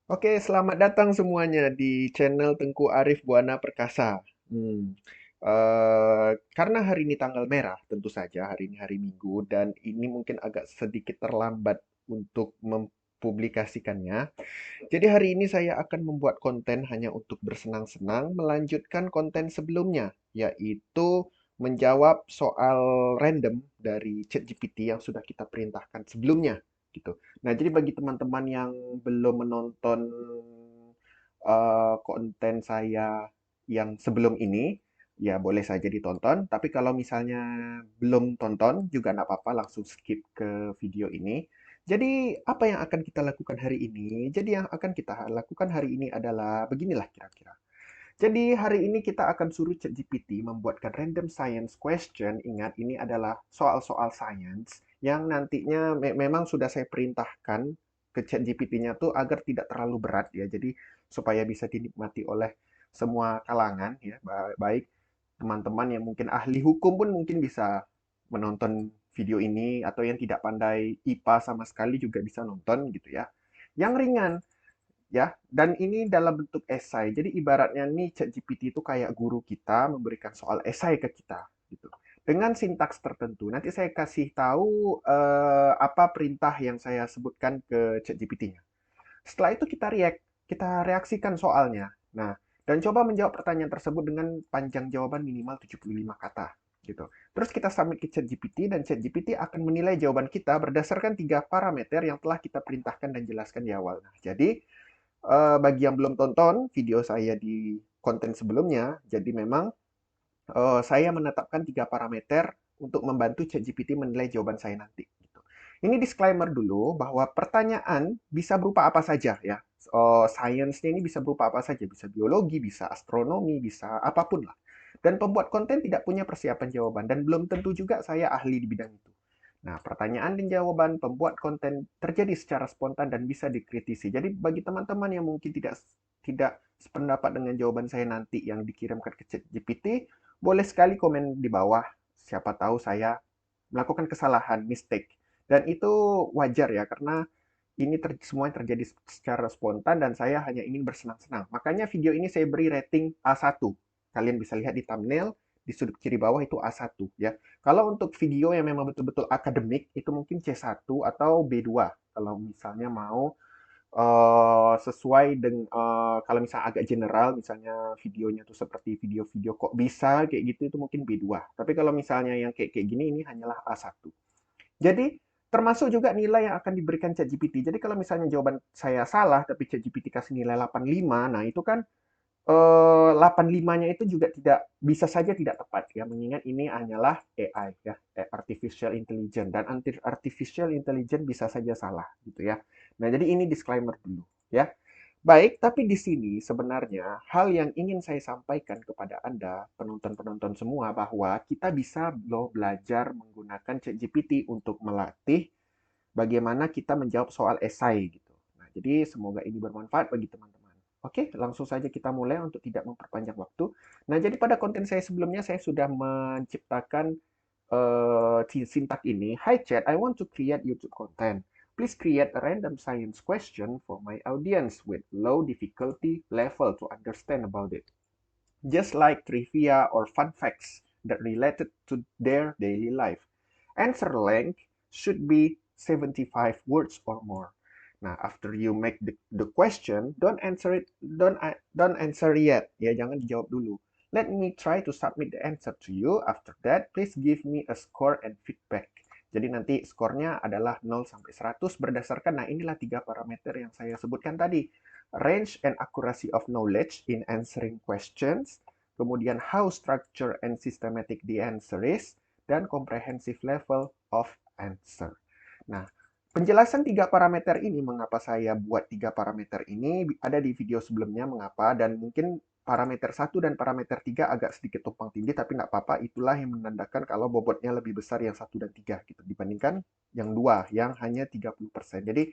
Oke, selamat datang semuanya di channel Tengku Arif Buana Perkasa. Karena hari ini tanggal merah, tentu saja hari ini hari Minggu, dan ini mungkin agak sedikit terlambat untuk mempublikasikannya. Jadi hari ini saya akan membuat konten hanya untuk bersenang-senang, melanjutkan konten sebelumnya, yaitu menjawab soal random dari ChatGPT yang sudah kita perintahkan sebelumnya, gitu. Nah, jadi bagi teman-teman yang belum menonton konten saya yang sebelum ini, ya boleh saja ditonton. Tapi kalau misalnya belum tonton, juga nggak apa-apa, langsung skip ke video ini. Jadi, apa yang akan kita lakukan hari ini? Jadi, yang akan kita lakukan hari ini adalah beginilah kira-kira. Jadi, hari ini kita akan suruh ChatGPT membuatkan random science question. Ingat, ini adalah soal-soal science yang nantinya memang sudah saya perintahkan ke ChatGPT-nya tuh agar tidak terlalu berat ya. Jadi, supaya bisa dinikmati oleh semua kalangan ya, baik teman-teman yang mungkin ahli hukum pun mungkin bisa menonton video ini atau yang tidak pandai IPA sama sekali juga bisa nonton gitu ya. Yang ringan ya, dan ini dalam bentuk esai. Jadi ibaratnya nih ChatGPT itu kayak guru kita memberikan soal esai ke kita gitu. Dengan sintaks tertentu. Nanti saya kasih tahu apa perintah yang saya sebutkan ke ChatGPT-nya. Setelah itu kita reaksikan soalnya. Nah, dan coba menjawab pertanyaan tersebut dengan panjang jawaban minimal 75 kata. Gitu. Terus kita submit ke ChatGPT dan ChatGPT akan menilai jawaban kita berdasarkan tiga parameter yang telah kita perintahkan dan jelaskan di awal. Nah, jadi bagi yang belum tonton video saya di konten sebelumnya, jadi memang saya menetapkan tiga parameter untuk membantu ChatGPT menilai jawaban saya nanti. Gitu. Ini disclaimer dulu bahwa pertanyaan bisa berupa apa saja ya. Sainsnya ini bisa berupa apa saja, bisa biologi, bisa astronomi, bisa apapun lah. Dan pembuat konten tidak punya persiapan jawaban dan belum tentu juga saya ahli di bidang itu. Nah, pertanyaan dan jawaban pembuat konten terjadi secara spontan dan bisa dikritisi. Jadi bagi teman-teman yang mungkin tidak sependapat dengan jawaban saya nanti yang dikirimkan ke ChatGPT, boleh sekali komen di bawah. Siapa tahu saya melakukan kesalahan, mistake. Dan itu wajar ya, karena ini semuanya terjadi secara spontan dan saya hanya ingin bersenang-senang. Makanya video ini saya beri rating A1. Kalian bisa lihat di thumbnail, di sudut kiri bawah itu A1 ya. Kalau untuk video yang memang betul-betul akademik, itu mungkin C1 atau B2. Kalau misalnya mau sesuai dengan kalau misalnya agak general, misalnya videonya tuh seperti video-video kok bisa kayak gitu, itu mungkin B2. Tapi kalau misalnya yang kayak kayak gini, ini hanyalah A1. Jadi termasuk juga nilai yang akan diberikan ChatGPT. Jadi kalau misalnya jawaban saya salah, tapi ChatGPT kasih nilai 85, nah itu kan 85-nya itu juga tidak bisa saja tidak tepat ya, mengingat ini hanyalah AI ya, artificial intelligence, dan artificial intelligence bisa saja salah gitu ya. Nah, jadi ini disclaimer dulu ya. Baik, tapi di sini sebenarnya hal yang ingin saya sampaikan kepada Anda, penonton-penonton semua, bahwa kita bisa loh belajar menggunakan ChatGPT untuk melatih bagaimana kita menjawab soal esai gitu. Nah, jadi semoga ini bermanfaat bagi teman-teman. Oke, langsung saja kita mulai untuk tidak memperpanjang waktu. Nah, jadi pada konten saya sebelumnya saya sudah menciptakan sintak ini. Hi chat, I want to create YouTube content. Please create a random science question for my audience with low difficulty level to understand about it. Just like trivia or fun facts that related to their daily life. Answer length should be 75 words or more. Nah, after you make the question, don't answer yet. Ya, jangan dijawab dulu. Let me try to submit the answer to you. After that, please give me a score and feedback. Jadi nanti skornya adalah 0 sampai 100 berdasarkan, nah inilah tiga parameter yang saya sebutkan tadi. Range and accuracy of knowledge in answering questions, kemudian how structure and systematic the answer is, dan comprehensive level of answer. Nah, penjelasan tiga parameter ini, mengapa saya buat tiga parameter ini, ada di video sebelumnya mengapa, dan mungkin parameter 1 dan parameter 3 agak sedikit tumpang tindih, tapi nggak apa-apa, itulah yang menandakan kalau bobotnya lebih besar yang 1 dan 3 gitu, dibandingkan yang 2 yang hanya 30%. Jadi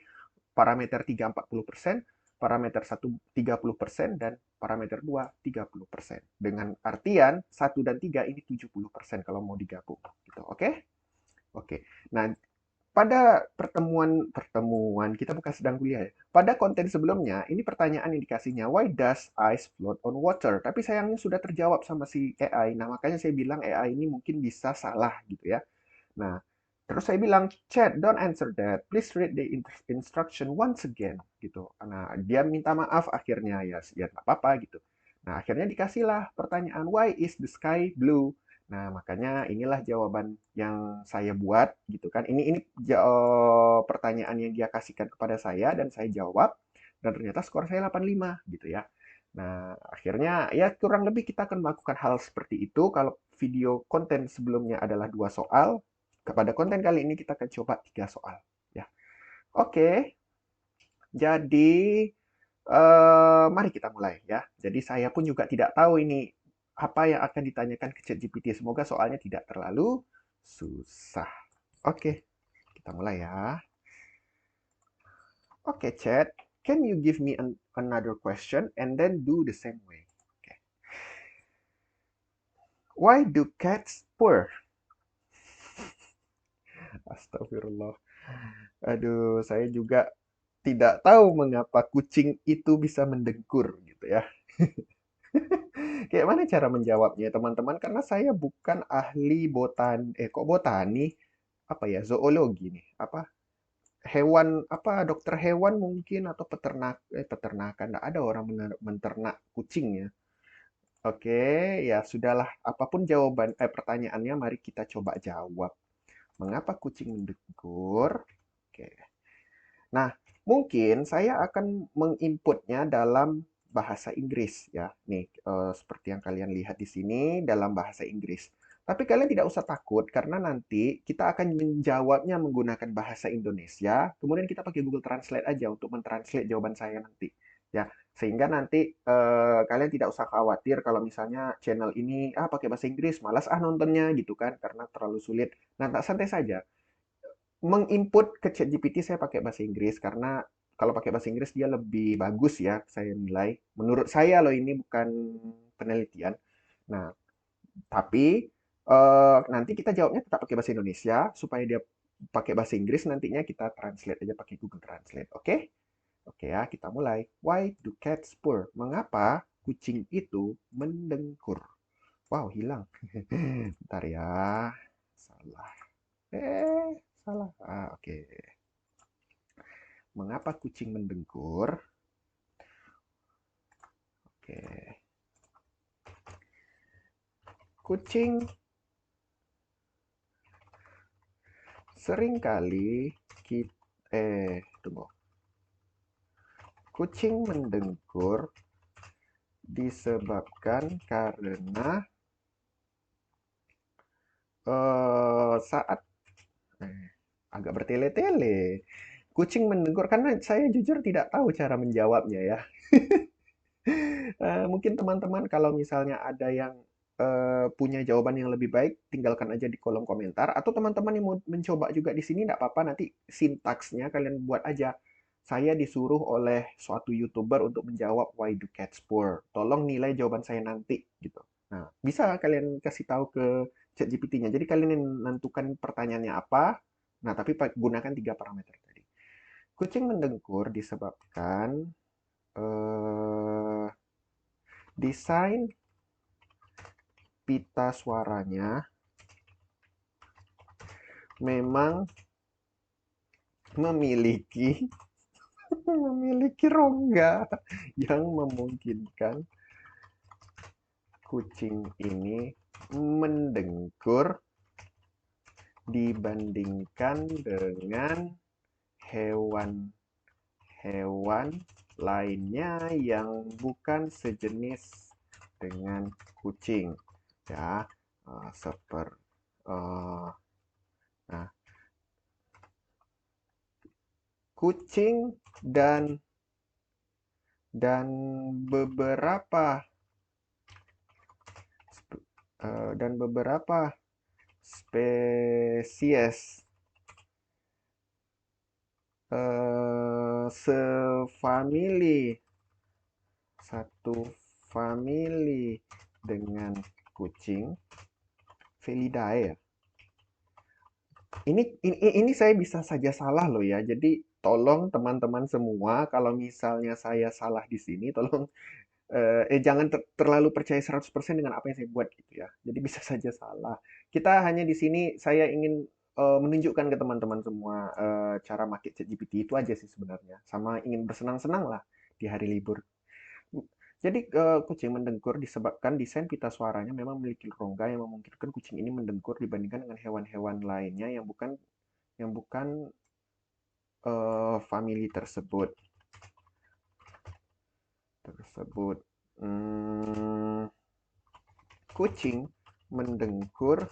parameter 3 40%, parameter 1 30%, dan parameter 2 30%. Dengan artian 1 dan 3 ini 70% kalau mau digabung gitu. Oke? Oke. Nah, pada pertemuan kita bukan sedang kuliah ya. Pada konten sebelumnya, ini pertanyaan indikasinya, why does ice float on water? Tapi sayangnya sudah terjawab sama si AI. Nah, makanya saya bilang AI ini mungkin bisa salah gitu ya. Nah, terus saya bilang, chat, don't answer that. Please read the instruction once again gitu. Nah, dia minta maaf akhirnya ya, ya nggak apa-apa gitu. Nah, akhirnya dikasihlah pertanyaan, why is the sky blue? Nah, makanya inilah jawaban yang saya buat gitu kan. Ini pertanyaan yang dia kasihkan kepada saya dan saya jawab dan ternyata skor saya 85 gitu ya. Nah, akhirnya ya kurang lebih kita akan melakukan hal seperti itu kalau video konten sebelumnya adalah 2 soal. Kepada konten kali ini kita akan coba 3 soal ya. Oke, jadi mari kita mulai ya. Jadi saya pun juga tidak tahu ini apa yang akan ditanyakan ke ChatGPT. Semoga soalnya tidak terlalu susah. Oke, kita mulai ya. Oke, Chat, can you give me another question and then do the same way? Okay. Why do cats purr? Astagfirullah. Aduh, saya juga tidak tahu mengapa kucing itu bisa mendengkur gitu ya. Kayak mana cara menjawabnya teman-teman? Karena saya bukan ahli kok botani? Apa ya, zoologi nih. Apa hewan apa dokter hewan mungkin atau peternakan. Nggak ada orang menternak kucing ya. Oke, ya sudahlah. Apapun pertanyaannya, mari kita coba jawab. Mengapa kucing mendengkur? Oke. Nah, mungkin saya akan menginputnya dalam bahasa Inggris ya. Nih, seperti yang kalian lihat di sini dalam bahasa Inggris. Tapi kalian tidak usah takut karena nanti kita akan menjawabnya menggunakan bahasa Indonesia, kemudian kita pakai Google Translate aja untuk mentranslate jawaban saya nanti. Ya, sehingga nanti kalian tidak usah khawatir kalau misalnya channel ini pakai bahasa Inggris, malas nontonnya gitu kan karena terlalu sulit. Nah, tak santai saja menginput ke ChatGPT saya pakai bahasa Inggris karena kalau pakai bahasa Inggris dia lebih bagus ya saya nilai. Menurut saya loh ini bukan penelitian. Nah, tapi nanti kita jawabnya tetap pakai bahasa Indonesia supaya dia pakai bahasa Inggris nantinya kita translate aja pakai Google Translate. Oke? Oke ya, kita mulai. Why do cats purr? Mengapa kucing itu mendengkur? Wow, hilang. Bentar ya. Salah. Salah. Oke. Mengapa kucing mendengkur? Oke. Kucing seringkali tunggu. Kucing mendengkur disebabkan karena saat agak bertele-tele. Kucing mendengkur karena saya jujur tidak tahu cara menjawabnya ya. Mungkin teman-teman kalau misalnya ada yang punya jawaban yang lebih baik, tinggalkan aja di kolom komentar. Atau teman-teman yang mau mencoba juga di sini, nggak apa-apa. Nanti sintaksnya kalian buat aja. Saya disuruh oleh suatu YouTuber untuk menjawab why do cats purr. Tolong nilai jawaban saya nanti, gitu. Nah, bisa kalian kasih tahu ke ChatGPT-nya. Jadi kalian yang menentukan pertanyaannya apa. Nah, tapi gunakan 3 parameter tadi. Kucing mendengkur disebabkan eh, desain pita suaranya memang memiliki memiliki rongga yang memungkinkan kucing ini mendengkur dibandingkan dengan hewan-hewan lainnya yang bukan sejenis dengan kucing ya seperti nah kucing dan dan beberapa spesies sefamili satu famili dengan kucing Felidae ya. Ini saya bisa saja salah loh ya. Jadi tolong teman-teman semua kalau misalnya saya salah di sini tolong jangan terlalu percaya 100% dengan apa yang saya buat gitu ya. Jadi bisa saja salah. Kita hanya di sini saya ingin menunjukkan ke teman-teman semua cara pakai ChatGPT itu aja sih sebenarnya. Sama ingin bersenang-senang lah di hari libur. Jadi kucing mendengkur disebabkan desain pita suaranya memang memiliki rongga yang memungkinkan kucing ini mendengkur dibandingkan dengan hewan-hewan lainnya yang bukan famili tersebut. Hmm, Kucing mendengkur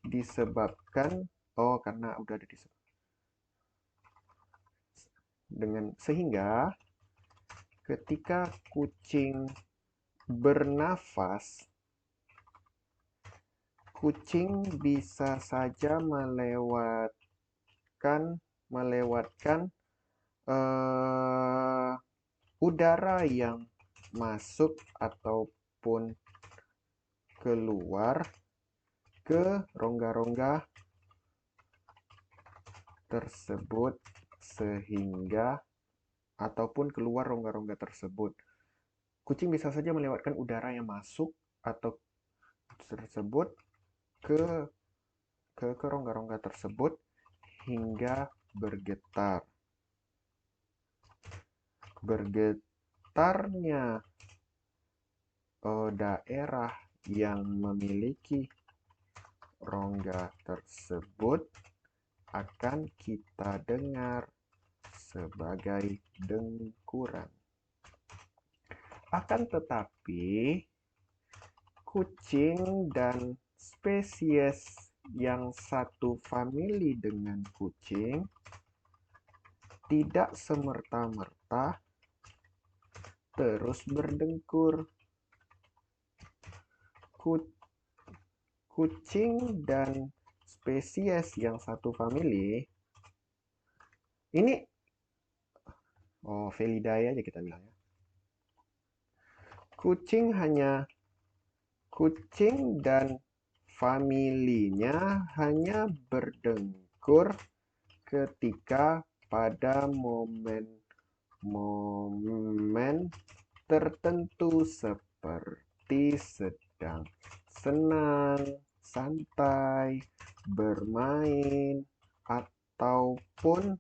disebabkan karena udah ada sehingga ketika kucing bernafas, kucing bisa saja melewatkan eh, udara yang masuk ataupun keluar ke rongga-rongga tersebut sehingga ataupun keluar rongga-rongga tersebut. Kucing bisa saja melewatkan udara yang masuk atau tersebut ke ke rongga-rongga tersebut hingga bergetar. Bergetarnya daerah yang memiliki rongga tersebut akan kita dengar sebagai dengkuran. Akan tetapi, kucing dan spesies yang satu famili dengan kucing tidak semerta-merta terus berdengkur. Kucing dan spesies yang satu famili ini Felidae aja kita bilang ya. Kucing dan familinya hanya berdengkur ketika pada momen tertentu seperti sedang senang, santai, bermain, ataupun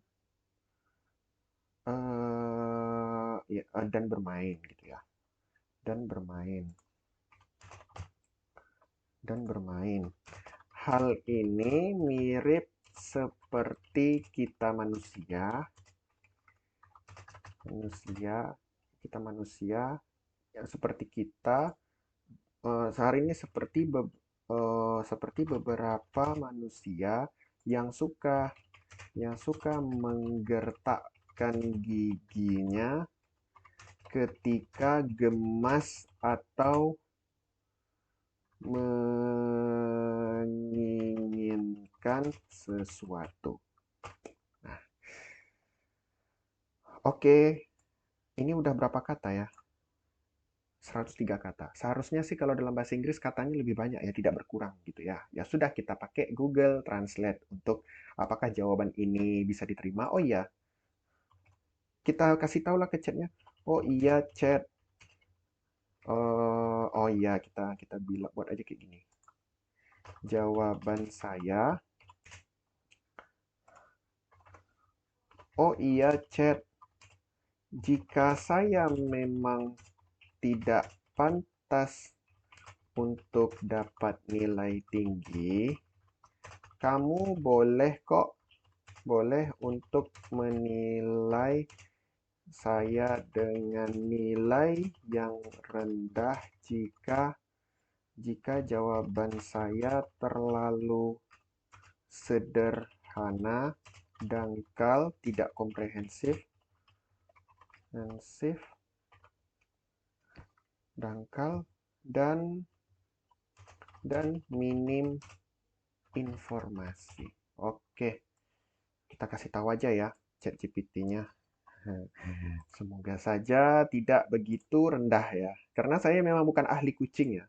dan bermain gitu ya. Dan bermain. Hal ini mirip seperti kita manusia yang seperti kita sehari ini seperti beberapa manusia yang suka menggertakkan giginya ketika gemas atau menginginkan sesuatu. Nah, oke, ini udah berapa kata ya? 103 kata. Seharusnya sih kalau dalam bahasa Inggris katanya lebih banyak ya, tidak berkurang gitu ya. Ya sudah kita pakai Google Translate untuk apakah jawaban ini bisa diterima. Oh iya, kita kasih tahu lah ke chatnya. Oh iya chat. Oh iya kita bilang buat aja kayak gini. Jawaban saya. Oh iya chat. Jika saya memang tidak pantas untuk dapat nilai tinggi, kamu boleh untuk menilai saya dengan nilai yang rendah jika jawaban saya terlalu sederhana, dangkal, tidak komprehensif, dangkal, dan minim informasi. Oke, kita kasih tahu aja ya ChatGPT-nya. Semoga saja tidak begitu rendah ya. Karena saya memang bukan ahli kucing ya.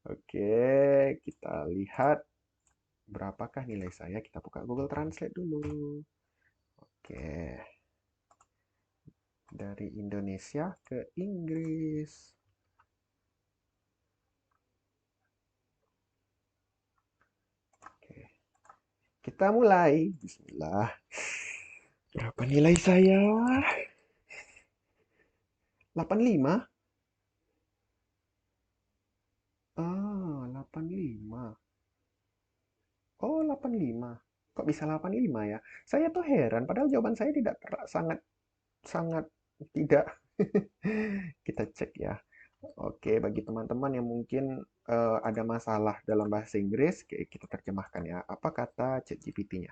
Oke, kita lihat. Berapakah nilai saya? Kita buka Google Translate dulu. Oke, dari Indonesia ke Inggris. Oke, kita mulai. Bismillah. Berapa nilai saya? 85? Ah, 85. Oh, 85. Kok bisa 85 ya? Saya tuh heran, padahal jawaban saya tidak sangat sangat tidak. Kita cek ya. Oke, bagi teman-teman yang mungkin ada masalah dalam bahasa Inggris, kita terjemahkan ya. Apa kata ChatGPT-nya?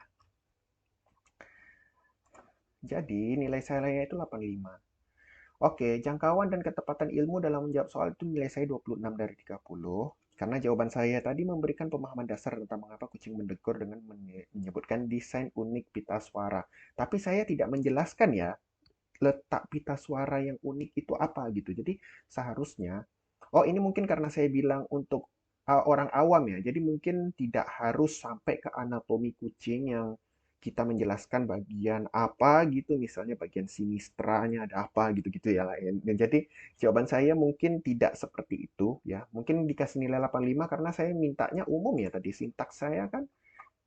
Jadi, nilai saya itu 85. Oke, jangkauan dan ketepatan ilmu dalam menjawab soal itu nilai saya 26 dari 30. Karena jawaban saya tadi memberikan pemahaman dasar tentang mengapa kucing mendekor dengan menyebutkan desain unik pita suara. Tapi saya tidak menjelaskan ya, letak pita suara yang unik itu apa gitu. Jadi seharusnya, oh ini mungkin karena saya bilang untuk orang awam ya, jadi mungkin tidak harus sampai ke anatomi kucing yang kita menjelaskan bagian apa gitu, misalnya bagian sinistranya ada apa gitu-gitu ya lah. Dan jadi jawaban saya mungkin tidak seperti itu ya. Mungkin dikasih nilai 85 karena saya mintanya umum ya tadi. Sintaks saya kan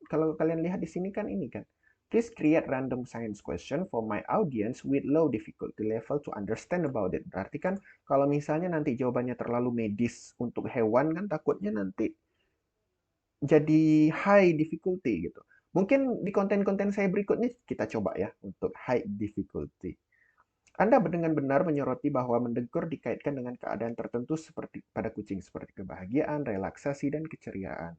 kalau kalian lihat di sini kan ini kan. Please create random science question for my audience with low difficulty level to understand about it. Berarti kan kalau misalnya nanti jawabannya terlalu medis untuk hewan kan takutnya nanti jadi high difficulty gitu. Mungkin di konten-konten saya berikutnya kita coba ya untuk high difficulty. Anda dengan benar menyoroti bahwa mendengkur dikaitkan dengan keadaan tertentu seperti pada kucing seperti kebahagiaan, relaksasi, dan keceriaan.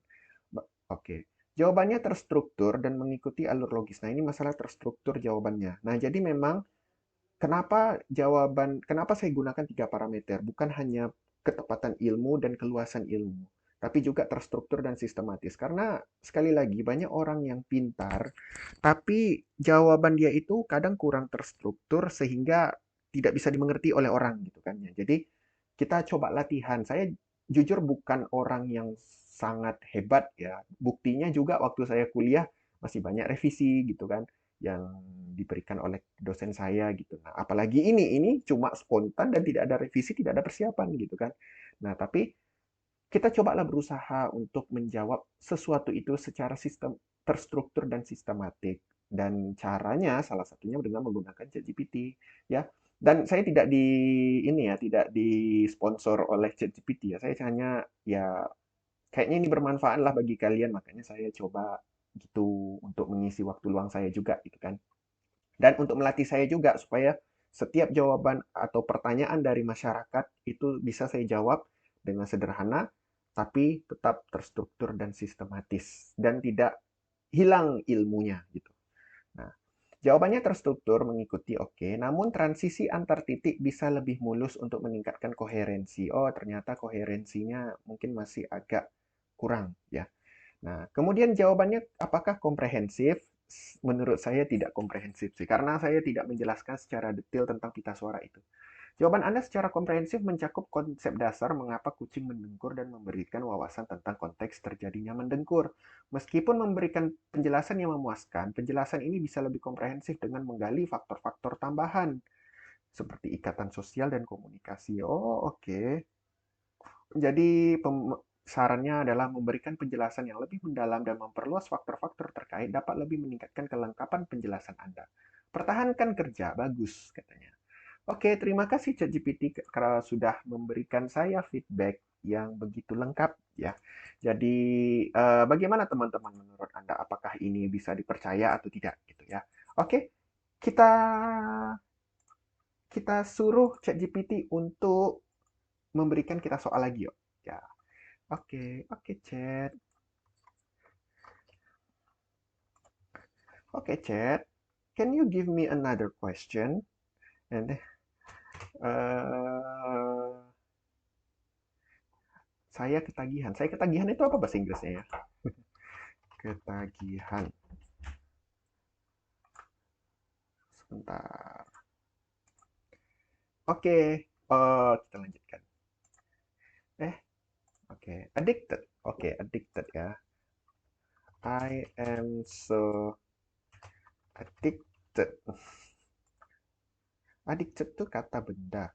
Oke. Jawabannya terstruktur dan mengikuti alur logis. Nah, ini masalah terstruktur jawabannya. Nah, jadi memang kenapa saya gunakan tiga parameter? Bukan hanya ketepatan ilmu dan keluasan ilmu, tapi juga terstruktur dan sistematis. Karena sekali lagi banyak orang yang pintar, tapi jawaban dia itu kadang kurang terstruktur sehingga tidak bisa dimengerti oleh orang gitu kan ya. Jadi kita coba latihan. Saya jujur bukan orang yang sangat hebat ya. Buktinya juga waktu saya kuliah masih banyak revisi gitu kan yang diberikan oleh dosen saya gitu. Nah, apalagi ini cuma spontan dan tidak ada revisi, tidak ada persiapan gitu kan. Nah, tapi kita cobalah berusaha untuk menjawab sesuatu itu secara sistem terstruktur dan sistematik. Dan caranya salah satunya dengan menggunakan ChatGPT ya. Dan saya tidak di ini ya, tidak disponsor oleh ChatGPT ya. Saya hanya ya kayaknya ini bermanfaat lah bagi kalian, makanya saya coba gitu untuk mengisi waktu luang saya juga gitu kan. Dan untuk melatih saya juga supaya setiap jawaban atau pertanyaan dari masyarakat itu bisa saya jawab dengan sederhana, tapi tetap terstruktur dan sistematis dan tidak hilang ilmunya gitu. Nah, jawabannya terstruktur mengikuti oke, namun transisi antar titik bisa lebih mulus untuk meningkatkan koherensi. Oh, ternyata koherensinya mungkin masih agak kurang ya. Nah, kemudian jawabannya apakah komprehensif? Menurut saya tidak komprehensif sih, karena saya tidak menjelaskan secara detail tentang pita suara itu. Jawaban Anda secara komprehensif mencakup konsep dasar mengapa kucing mendengkur dan memberikan wawasan tentang konteks terjadinya mendengkur. Meskipun memberikan penjelasan yang memuaskan, penjelasan ini bisa lebih komprehensif dengan menggali faktor-faktor tambahan, seperti ikatan sosial dan komunikasi. Oh, oke. Okay. Jadi sarannya adalah memberikan penjelasan yang lebih mendalam dan memperluas faktor-faktor terkait dapat lebih meningkatkan kelengkapan penjelasan Anda. Pertahankan kerja, bagus katanya. Oke, terima kasih ChatGPT karena sudah memberikan saya feedback yang begitu lengkap ya. Jadi bagaimana teman-teman menurut Anda? Apakah ini bisa dipercaya atau tidak gitu ya? Oke, kita kita suruh ChatGPT untuk memberikan kita soal lagi yuk. Ya. Oke, oke chat. Oke chat. Can you give me another question? And uh, saya ketagihan. Saya ketagihan itu apa bahasa Inggrisnya ya? Ketagihan. Sebentar. Oke, kita lanjutkan. Oke, addicted. Oke, addicted ya. I am so addicted. Addicted tuh kata benda.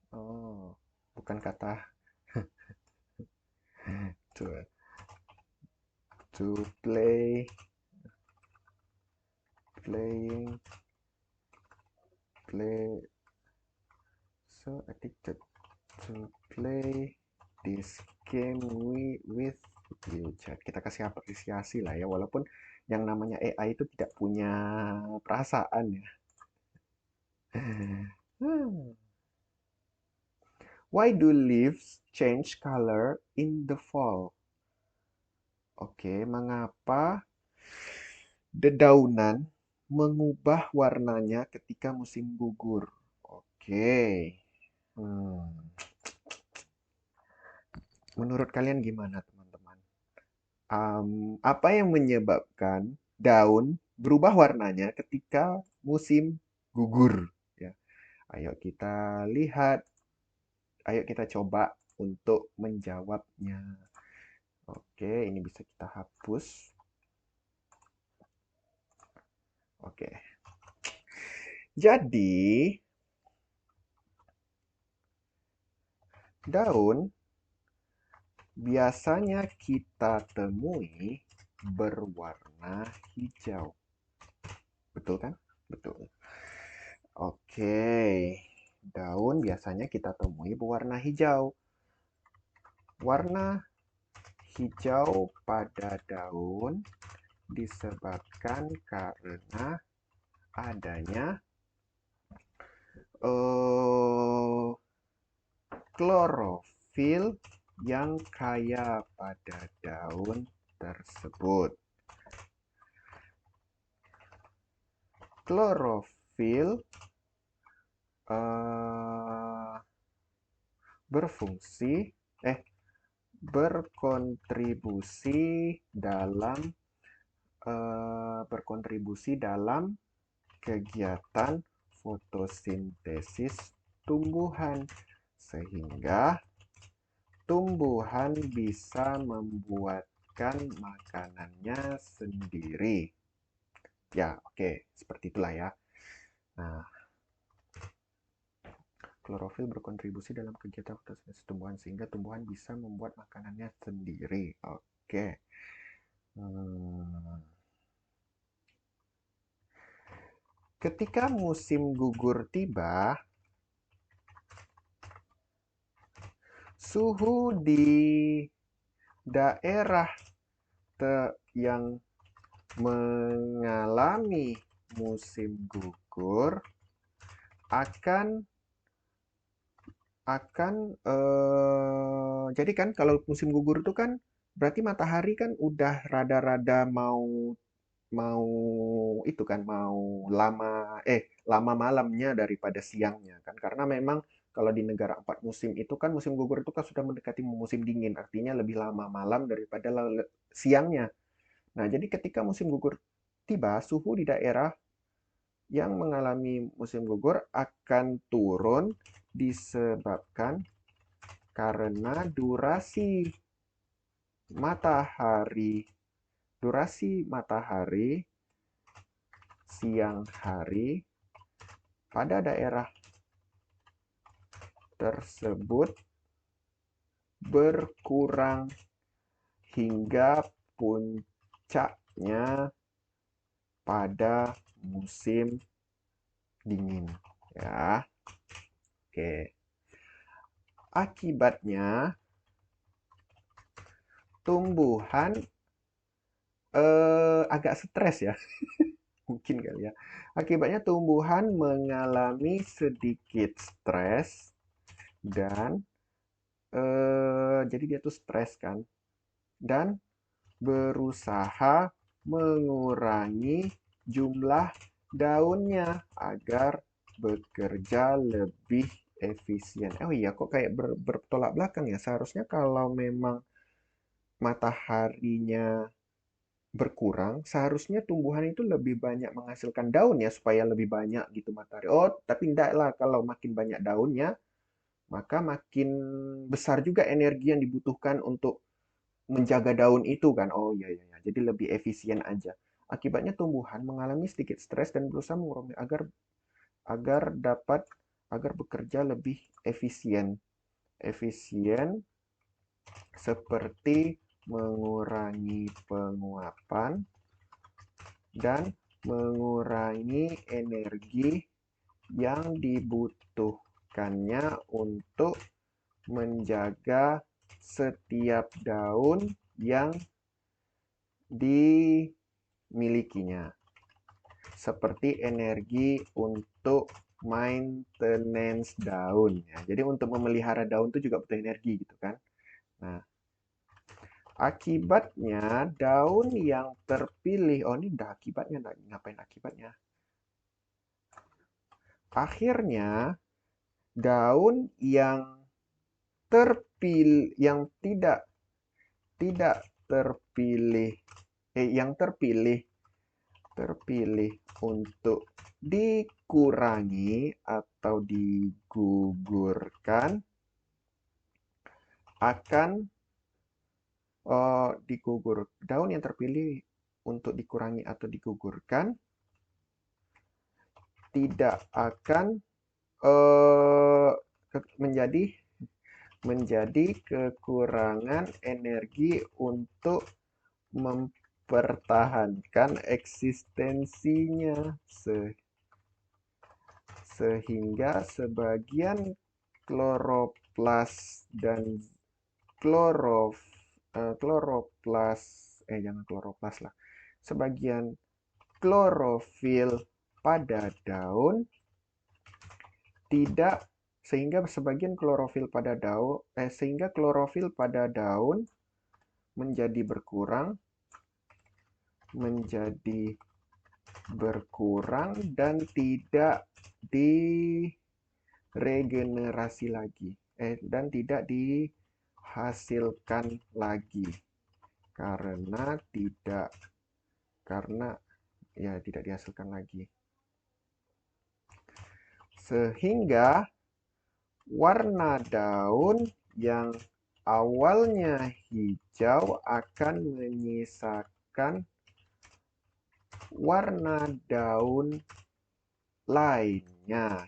Oh, bukan kata to to playing play so addicted to play this game with you chat. Kita kasih apresiasi lah ya, walaupun yang namanya AI itu tidak punya perasaan ya. Hmm. Why do leaves change color in the fall? Oke, mengapa dedaunan mengubah warnanya ketika musim gugur? Oke. Hmm. Menurut kalian gimana, teman-teman? Apa yang menyebabkan daun berubah warnanya ketika musim gugur? Ya, ayo kita lihat, ayo kita coba untuk menjawabnya. Oke, ini bisa kita hapus. Oke. Jadi, daun biasanya kita temui berwarna hijau. Betul kan? Betul. Oke. Daun biasanya kita temui berwarna hijau. Warna hijau pada daun disebabkan karena adanya klorofil yang kaya pada daun tersebut. Klorofil berkontribusi dalam kegiatan fotosintesis tumbuhan, sehingga tumbuhan bisa membuatkan makanannya sendiri. Ya, oke, seperti itulah ya. Nah, klorofil berkontribusi dalam kegiatan fotosintesis tumbuhan sehingga tumbuhan bisa membuat makanannya sendiri. Oke. Ketika musim gugur tiba, suhu di daerah yang mengalami musim gugur akan jadi kan kalau musim gugur itu kan berarti matahari kan udah rada-rada mau mau itu kan mau lama malamnya daripada siangnya kan, karena memang kalau di negara empat musim itu kan musim gugur itu kan sudah mendekati musim dingin, artinya lebih lama malam daripada siangnya. Nah, jadi ketika musim gugur tiba, suhu di daerah yang mengalami musim gugur akan turun disebabkan karena durasi matahari siang hari pada daerah tersebut berkurang hingga puncaknya pada musim dingin ya. Oke. Akibatnya tumbuhan agak stres ya. Mungkin kali ya. Akibatnya tumbuhan mengalami sedikit stres dan jadi dia tuh stres kan, dan berusaha mengurangi jumlah daunnya agar bekerja lebih efisien. Oh iya, kok kayak bertolak belakang ya. Seharusnya kalau memang mataharinya berkurang, seharusnya tumbuhan itu lebih banyak menghasilkan daun ya, supaya lebih banyak gitu matahari. Oh, tapi enggak lah, kalau makin banyak daunnya, maka makin besar juga energi yang dibutuhkan untuk menjaga daun itu kan. Oh iya iya iya. Jadi lebih efisien aja. Akibatnya tumbuhan mengalami sedikit stres dan berusaha mengurangi agar dapat agar bekerja lebih efisien. Efisien seperti mengurangi penguapan dan mengurangi energi yang dibutuhkannya untuk menjaga setiap daun yang dimilikinya, seperti energi untuk maintenance daun. Ya, jadi untuk memelihara daun itu juga butuh energi gitu kan. Nah, akibatnya daun yang terpilih, oh ini udah akibatnya, ngapain akibatnya? Akhirnya daun yang tidak tidak terpilih yang terpilih untuk dikurangi atau digugurkan akan daun yang terpilih untuk dikurangi atau digugurkan tidak akan menjadi kekurangan energi untuk mempertahankan eksistensinya sehingga sebagian kloroplas dan klorof kloroplas jangan kloroplas lah. Sebagian klorofil pada daun tidak sehingga sebagian klorofil pada daun sehingga klorofil pada daun menjadi berkurang dan tidak diregenerasi lagi dan tidak dihasilkan lagi karena tidak dihasilkan lagi, sehingga warna daun yang awalnya hijau akan menyisakan warna daun lainnya,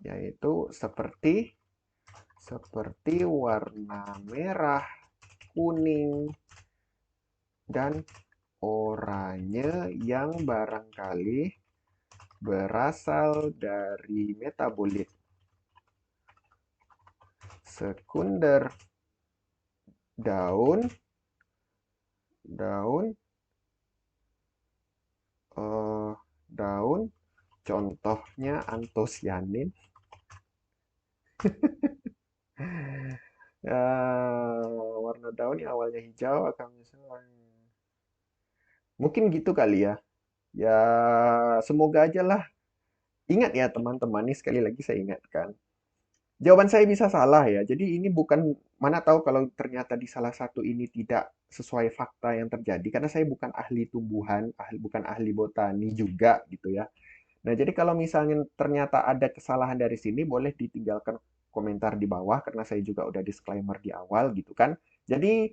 yaitu seperti warna merah, kuning, dan oranye yang barangkali berasal dari metabolit sekunder daun contohnya antosianin. Warna daun yang awalnya hijau akan mungkin gitu kali ya. Ya, semoga aja lah. Ingat ya teman-teman, ini sekali lagi saya ingatkan. Jawaban saya bisa salah ya. Jadi ini bukan, mana tahu kalau ternyata di salah satu ini tidak sesuai fakta yang terjadi. Karena saya bukan ahli tumbuhan, bukan ahli botani juga gitu ya. Nah, jadi kalau misalnya ternyata ada kesalahan dari sini, boleh ditinggalkan komentar di bawah. Karena saya juga udah disclaimer di awal gitu kan. Jadi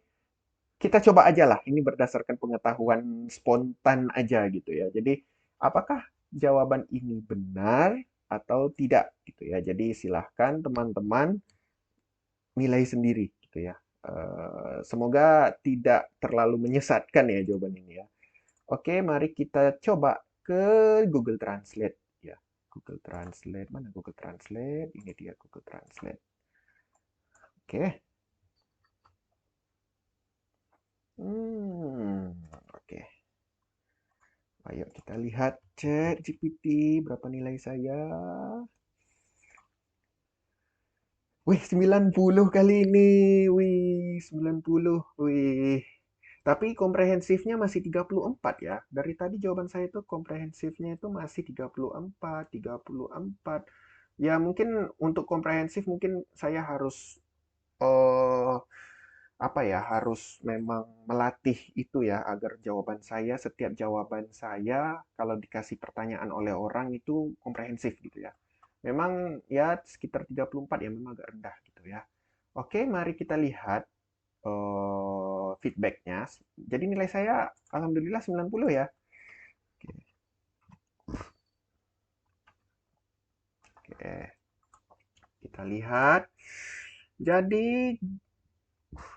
kita coba aja lah, ini berdasarkan pengetahuan spontan aja gitu ya. Jadi, apakah jawaban ini benar atau tidak gitu ya. Jadi silahkan teman-teman nilai sendiri gitu ya. Semoga tidak terlalu menyesatkan ya jawaban ini ya. Oke, mari kita coba ke Google Translate ya. Google Translate, mana Google Translate? Ini dia Google Translate. Oke. Oke. Ayo kita lihat chat GPT berapa nilai saya. Wih, 90 kali ini. Wih, 90. Wih. Tapi komprehensifnya masih 34 ya. Dari tadi jawaban saya itu komprehensifnya itu masih 34, 34. Ya, mungkin untuk komprehensif mungkin saya harus eh apa ya, harus memang melatih itu ya agar setiap jawaban saya kalau dikasih pertanyaan oleh orang itu komprehensif gitu ya. Memang ya sekitar 34 ya memang agak rendah gitu ya. Oke, mari kita lihat feedbacknya. Jadi nilai saya alhamdulillah 90 ya. Oke, kita lihat. Jadi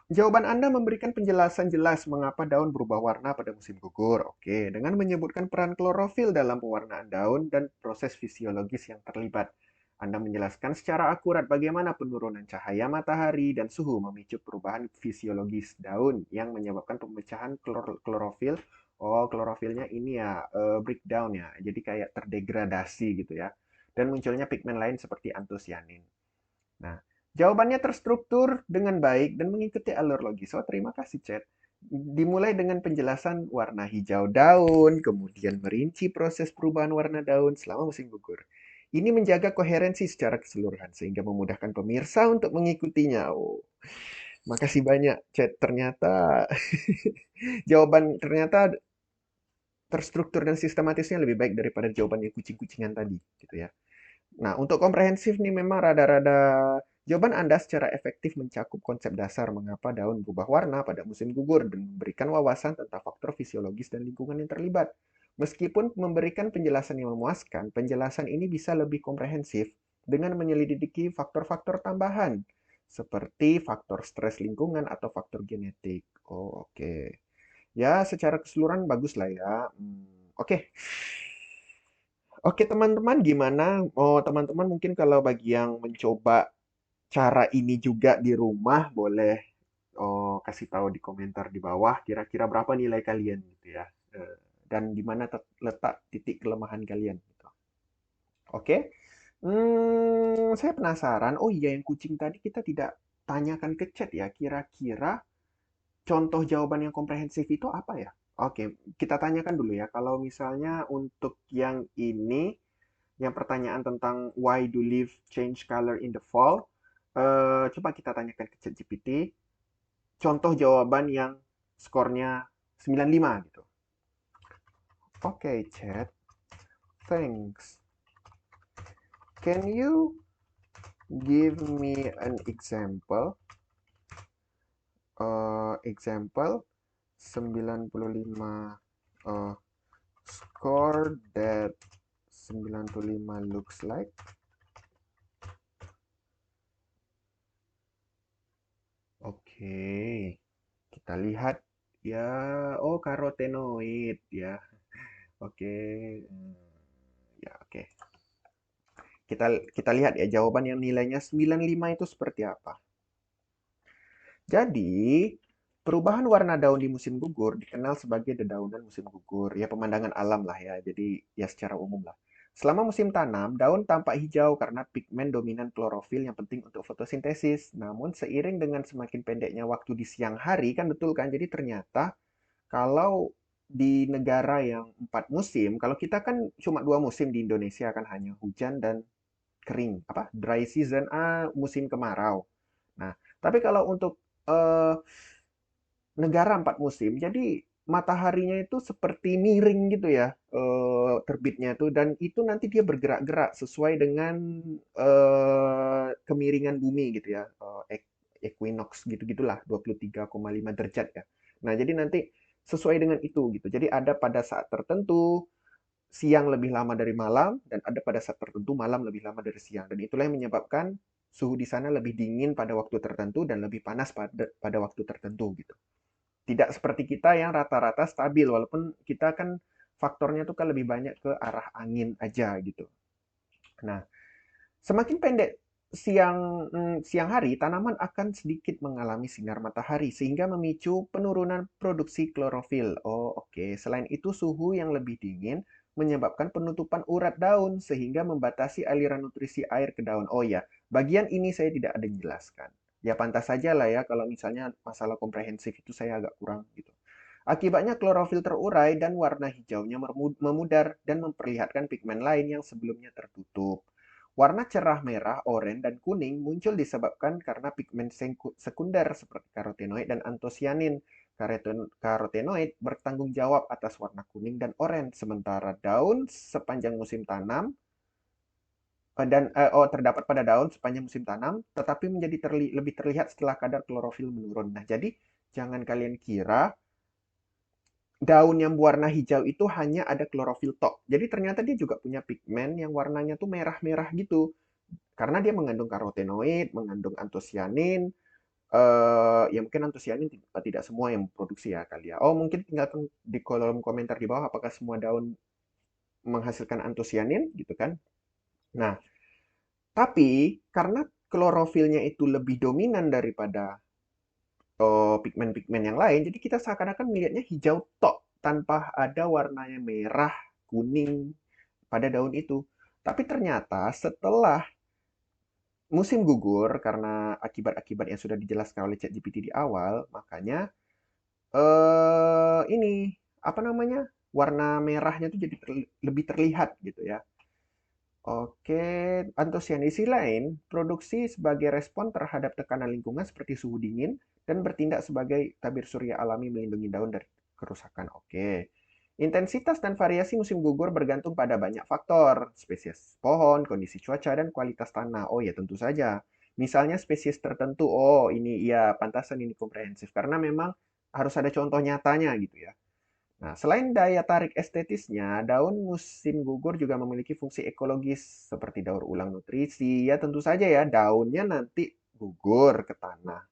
jawaban Anda memberikan penjelasan jelas mengapa daun berubah warna pada musim gugur. Oke, dengan menyebutkan peran klorofil dalam pewarnaan daun dan proses fisiologis yang terlibat. Anda menjelaskan secara akurat bagaimana penurunan cahaya matahari dan suhu memicu perubahan fisiologis daun yang menyebabkan pemecahan klorofil. Oh, klorofilnya ini ya, breakdown ya. Jadi kayak terdegradasi gitu ya. Dan munculnya pigmen lain seperti antosianin. Nah, jawabannya terstruktur dengan baik dan mengikuti alur logis. Oh, terima kasih, Chat. Dimulai dengan penjelasan warna hijau daun, kemudian merinci proses perubahan warna daun selama musim gugur. Ini menjaga koherensi secara keseluruhan sehingga memudahkan pemirsa untuk mengikutinya. Oh, makasih banyak, Chat. Ternyata jawaban ternyata terstruktur dan sistematisnya lebih baik daripada jawaban yang kucing-kucingan tadi, gitu ya. Nah, untuk komprehensif nih memang rada-rada jawaban Anda secara efektif mencakup konsep dasar mengapa daun berubah warna pada musim gugur dan memberikan wawasan tentang faktor fisiologis dan lingkungan yang terlibat. Meskipun memberikan penjelasan yang memuaskan, penjelasan ini bisa lebih komprehensif dengan menyelidiki faktor-faktor tambahan seperti faktor stres lingkungan atau faktor genetik. Oh, oke. Ya, secara keseluruhan bagus lah ya. Oke. Oke, teman-teman, gimana? Oh, teman-teman mungkin kalau bagi yang mencoba cara ini juga di rumah, boleh kasih tahu di komentar di bawah kira-kira berapa nilai kalian gitu ya. Dan di mana letak titik kelemahan kalian gitu. Oke. Saya penasaran. Oh iya, yang kucing tadi kita tidak tanyakan ke chat ya. Kira-kira contoh jawaban yang komprehensif itu apa ya? Oke, kita tanyakan dulu ya. Kalau misalnya untuk yang ini, yang pertanyaan tentang why do leaf change color in the fall, coba kita tanyakan ke ChatGPT. Contoh jawaban yang skornya 95 gitu. Oke, Chat. Thanks. Can you give me an example? Example 95 score that 95 looks like. Oke, kita lihat ya. Oh, karotenoid ya. Oke. Ya, oke. Kita lihat ya jawaban yang nilainya 95 itu seperti apa. Jadi, perubahan warna daun di musim gugur dikenal sebagai dedaunan musim gugur. Ya, pemandangan alam lah ya. Jadi, ya secara umum lah. Selama musim tanam, daun tampak hijau karena pigmen dominan klorofil yang penting untuk fotosintesis. Namun, seiring dengan semakin pendeknya waktu di siang hari, kan betul kan? Jadi, ternyata kalau di negara yang 4 musim, kalau kita kan cuma 2 musim di Indonesia kan hanya hujan dan kering, apa dry season, musim kemarau. Nah, tapi kalau untuk eh, negara 4 musim, jadi mataharinya itu seperti miring gitu ya, terbitnya itu, dan itu nanti dia bergerak-gerak sesuai dengan kemiringan bumi gitu ya, equinox gitu-gitulah, 23,5 derajat ya. Nah, jadi nanti sesuai dengan itu gitu. Jadi ada pada saat tertentu siang lebih lama dari malam dan ada pada saat tertentu malam lebih lama dari siang. Dan itulah yang menyebabkan suhu di sana lebih dingin pada waktu tertentu dan lebih panas pada waktu tertentu gitu. Tidak seperti kita yang rata-rata stabil walaupun kita kan faktornya tuh kan lebih banyak ke arah angin aja gitu. Nah, semakin pendek siang hari, tanaman akan sedikit mengalami sinar matahari sehingga memicu penurunan produksi klorofil. Oh, oke. Selain itu, suhu yang lebih dingin menyebabkan penutupan urat daun sehingga membatasi aliran nutrisi air ke daun. Oh ya, bagian ini saya tidak ada jelaskan. Ya pantas saja lah ya kalau misalnya masalah komprehensif itu saya agak kurang gitu. Akibatnya klorofil terurai dan warna hijaunya memudar dan memperlihatkan pigmen lain yang sebelumnya tertutup. Warna cerah merah, oranye, dan kuning muncul disebabkan karena pigmen sekunder seperti karotenoid dan antosianin. Karotenoid bertanggung jawab atas warna kuning dan oranye, sementara daun sepanjang musim tanam terdapat pada daun sepanjang musim tanam, tetapi menjadi lebih terlihat setelah kadar klorofil menurun. Nah, jadi jangan kalian kira daun yang berwarna hijau itu hanya ada klorofil tok. Jadi ternyata dia juga punya pigmen yang warnanya tuh merah-merah gitu. Karena dia mengandung karotenoid, mengandung antosianin. Ya mungkin antosianin tidak semua yang memproduksi ya kali ya. Oh, mungkin tinggalkan di kolom komentar di bawah apakah semua daun menghasilkan antosianin gitu kan. Nah, tapi karena klorofilnya itu lebih dominan daripada pigmen-pigmen yang lain, jadi kita seakan-akan melihatnya hijau tok tanpa ada warnanya merah, kuning pada daun itu. Tapi ternyata setelah musim gugur karena akibat-akibat yang sudah dijelaskan oleh ChatGPT di awal, makanya ini apa namanya? Warna merahnya tuh jadi lebih terlihat gitu ya. Oke, antosianisi lain produksi sebagai respon terhadap tekanan lingkungan seperti suhu dingin dan bertindak sebagai tabir surya alami melindungi daun dari kerusakan. Oke. Intensitas dan variasi musim gugur bergantung pada banyak faktor, spesies pohon, kondisi cuaca, dan kualitas tanah. Oh ya, tentu saja. Misalnya spesies tertentu, oh ini ya pantasan ini komprehensif karena memang harus ada contoh nyatanya gitu ya. Nah, selain daya tarik estetisnya, daun musim gugur juga memiliki fungsi ekologis seperti daur ulang nutrisi. Ya, tentu saja ya, daunnya nanti gugur ke tanah.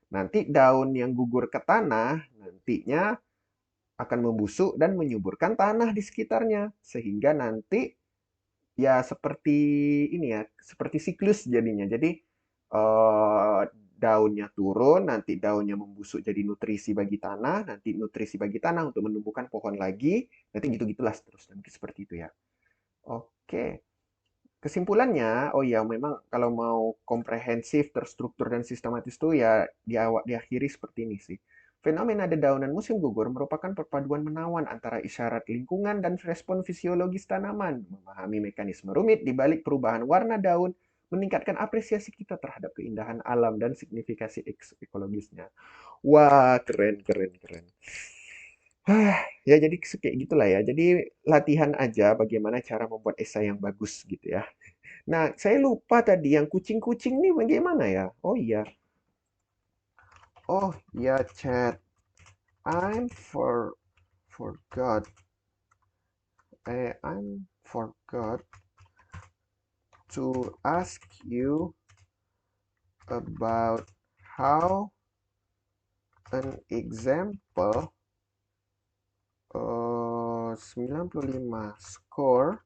Nanti daun yang gugur ke tanah nantinya akan membusuk dan menyuburkan tanah di sekitarnya. Sehingga nanti ya seperti ini ya, seperti siklus jadinya. Jadi eh, daunnya turun, nanti daunnya membusuk jadi nutrisi bagi tanah, nanti nutrisi bagi tanah untuk menumbuhkan pohon lagi, nanti gitu-gitulah seterusnya. Mungkin seperti itu ya. Oke. Kesimpulannya, oh ya memang kalau mau komprehensif, terstruktur dan sistematis tuh ya diakhiri seperti ini sih. Fenomena dedaunan musim gugur merupakan perpaduan menawan antara isyarat lingkungan dan respon fisiologis tanaman. Memahami mekanisme rumit di balik perubahan warna daun, meningkatkan apresiasi kita terhadap keindahan alam dan signifikasi ekologisnya. Wah, keren, keren, keren. Ya jadi kayak gitulah ya. Jadi latihan aja bagaimana cara membuat esai yang bagus gitu ya. Nah, saya lupa tadi yang kucing-kucing nih bagaimana ya? Oh iya. Oh iya, chat. I'm forgot. I'm forgot to ask you about how an example 95 score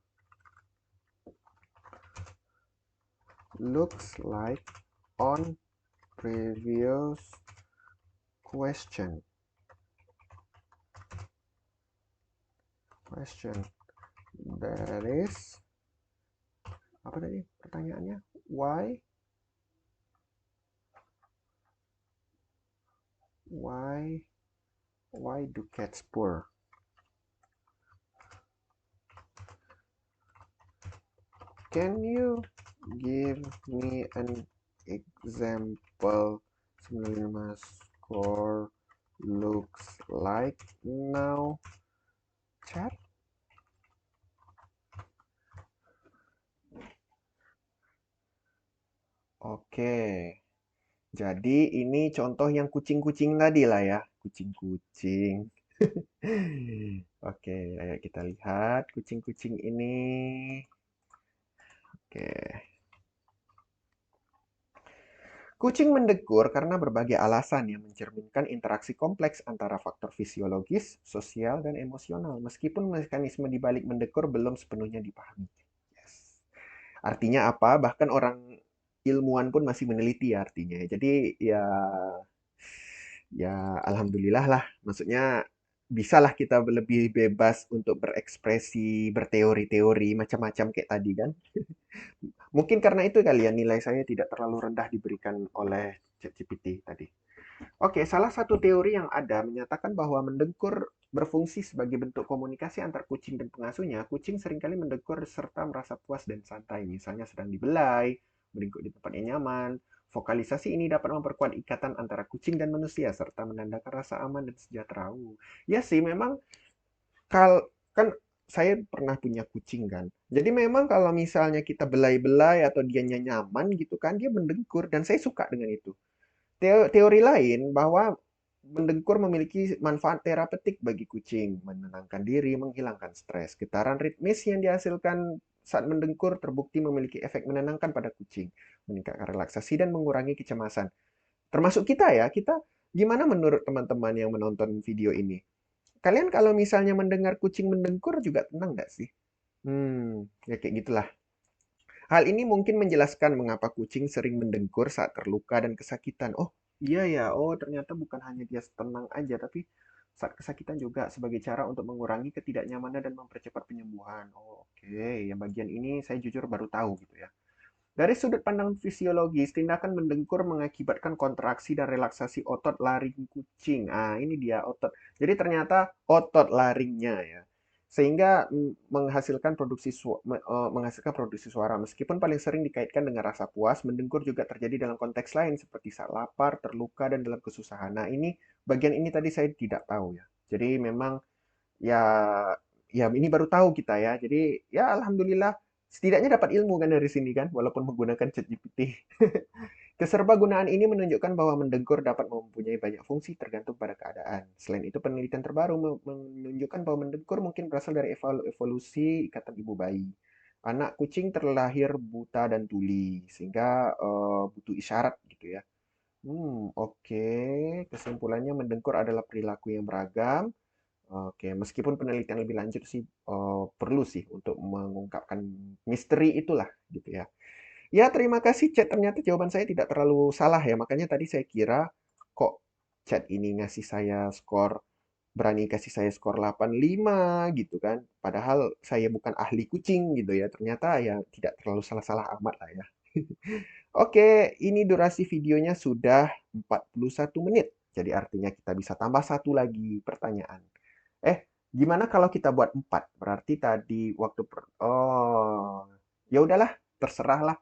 looks like on previous question. That is apa tadi pertanyaannya? Why do cats purr? Can you give me an example 95 score looks like now, chat? Oke, jadi ini contoh yang kucing-kucing tadi lah ya, kucing-kucing. Oke, ayo kita lihat kucing-kucing ini. Oke. Kucing mendekur karena berbagai alasan yang mencerminkan interaksi kompleks antara faktor fisiologis, sosial, dan emosional, meskipun mekanisme di balik mendekur belum sepenuhnya dipahami. Yes. Artinya apa? Bahkan orang ilmuwan pun masih meneliti ya artinya. Jadi ya ya alhamdulillah lah. Maksudnya bisalah kita lebih bebas untuk berekspresi, berteori-teori macam-macam kayak tadi kan. Mungkin karena itu kali ya nilai saya tidak terlalu rendah diberikan oleh ChatGPT tadi. Oke, salah satu teori yang ada menyatakan bahwa mendengkur berfungsi sebagai bentuk komunikasi antar kucing dan pengasuhnya. Kucing seringkali mendengkur serta merasa puas dan santai, misalnya sedang dibelai, melingkup di tempat yang nyaman. Vokalisasi ini dapat memperkuat ikatan antara kucing dan manusia serta menandakan rasa aman dan sejahtera. Ya sih, memang kan saya pernah punya kucing kan. Jadi memang kalau misalnya kita belai-belai atau dianya nyaman gitu kan, dia mendengkur dan saya suka dengan itu. Teori lain bahwa mendengkur memiliki manfaat terapeutik bagi kucing, menenangkan diri, menghilangkan stres. Getaran ritmis yang dihasilkan saat mendengkur terbukti memiliki efek menenangkan pada kucing, meningkatkan relaksasi dan mengurangi kecemasan. Termasuk kita ya, kita gimana menurut teman-teman yang menonton video ini? Kalian kalau misalnya mendengar kucing mendengkur juga tenang nggak sih? Ya kayak gitulah. Hal ini mungkin menjelaskan mengapa kucing sering mendengkur saat terluka dan kesakitan. Oh, iya ya. Oh, ternyata bukan hanya dia tenang aja, tapi saat kesakitan juga sebagai cara untuk mengurangi ketidaknyamanan dan mempercepat penyembuhan. Oh, oke. Yang bagian ini saya jujur baru tahu gitu ya. Dari sudut pandang fisiologis, tindakan mendengkur mengakibatkan kontraksi dan relaksasi otot laring kucing. Ah, ini dia otot. Jadi ternyata otot laringnya ya. Sehingga menghasilkan produksi suara. Meskipun paling sering dikaitkan dengan rasa puas, mendengkur juga terjadi dalam konteks lain seperti saat lapar, terluka, dan dalam kesusahan. Nah, ini bagian ini tadi saya tidak tahu ya. Jadi memang ya ya ini baru tahu kita ya. Jadi ya alhamdulillah setidaknya dapat ilmu kan dari sini kan walaupun menggunakan ChatGPT. Keserbagunaan ini menunjukkan bahwa mendengkur dapat mempunyai banyak fungsi tergantung pada keadaan. Selain itu, penelitian terbaru menunjukkan bahwa mendengkur mungkin berasal dari evolusi ikatan ibu bayi. Anak kucing terlahir buta dan tuli, sehingga butuh isyarat gitu ya. Oke. Kesimpulannya mendengkur adalah perilaku yang beragam. Oke, meskipun penelitian lebih lanjut sih perlu sih untuk mengungkapkan misteri itulah gitu ya. Ya, terima kasih chat. Ternyata jawaban saya tidak terlalu salah ya. Makanya tadi saya kira kok chat ini ngasih saya skor berani kasih saya skor 85 gitu kan. Padahal saya bukan ahli kucing gitu ya. Ternyata ya tidak terlalu salah-salah amat lah ya. Oke, ini durasi videonya sudah 41 menit. Jadi artinya kita bisa tambah satu lagi pertanyaan. Gimana kalau kita buat 4? Berarti tadi oh, ya udahlah, terserah lah.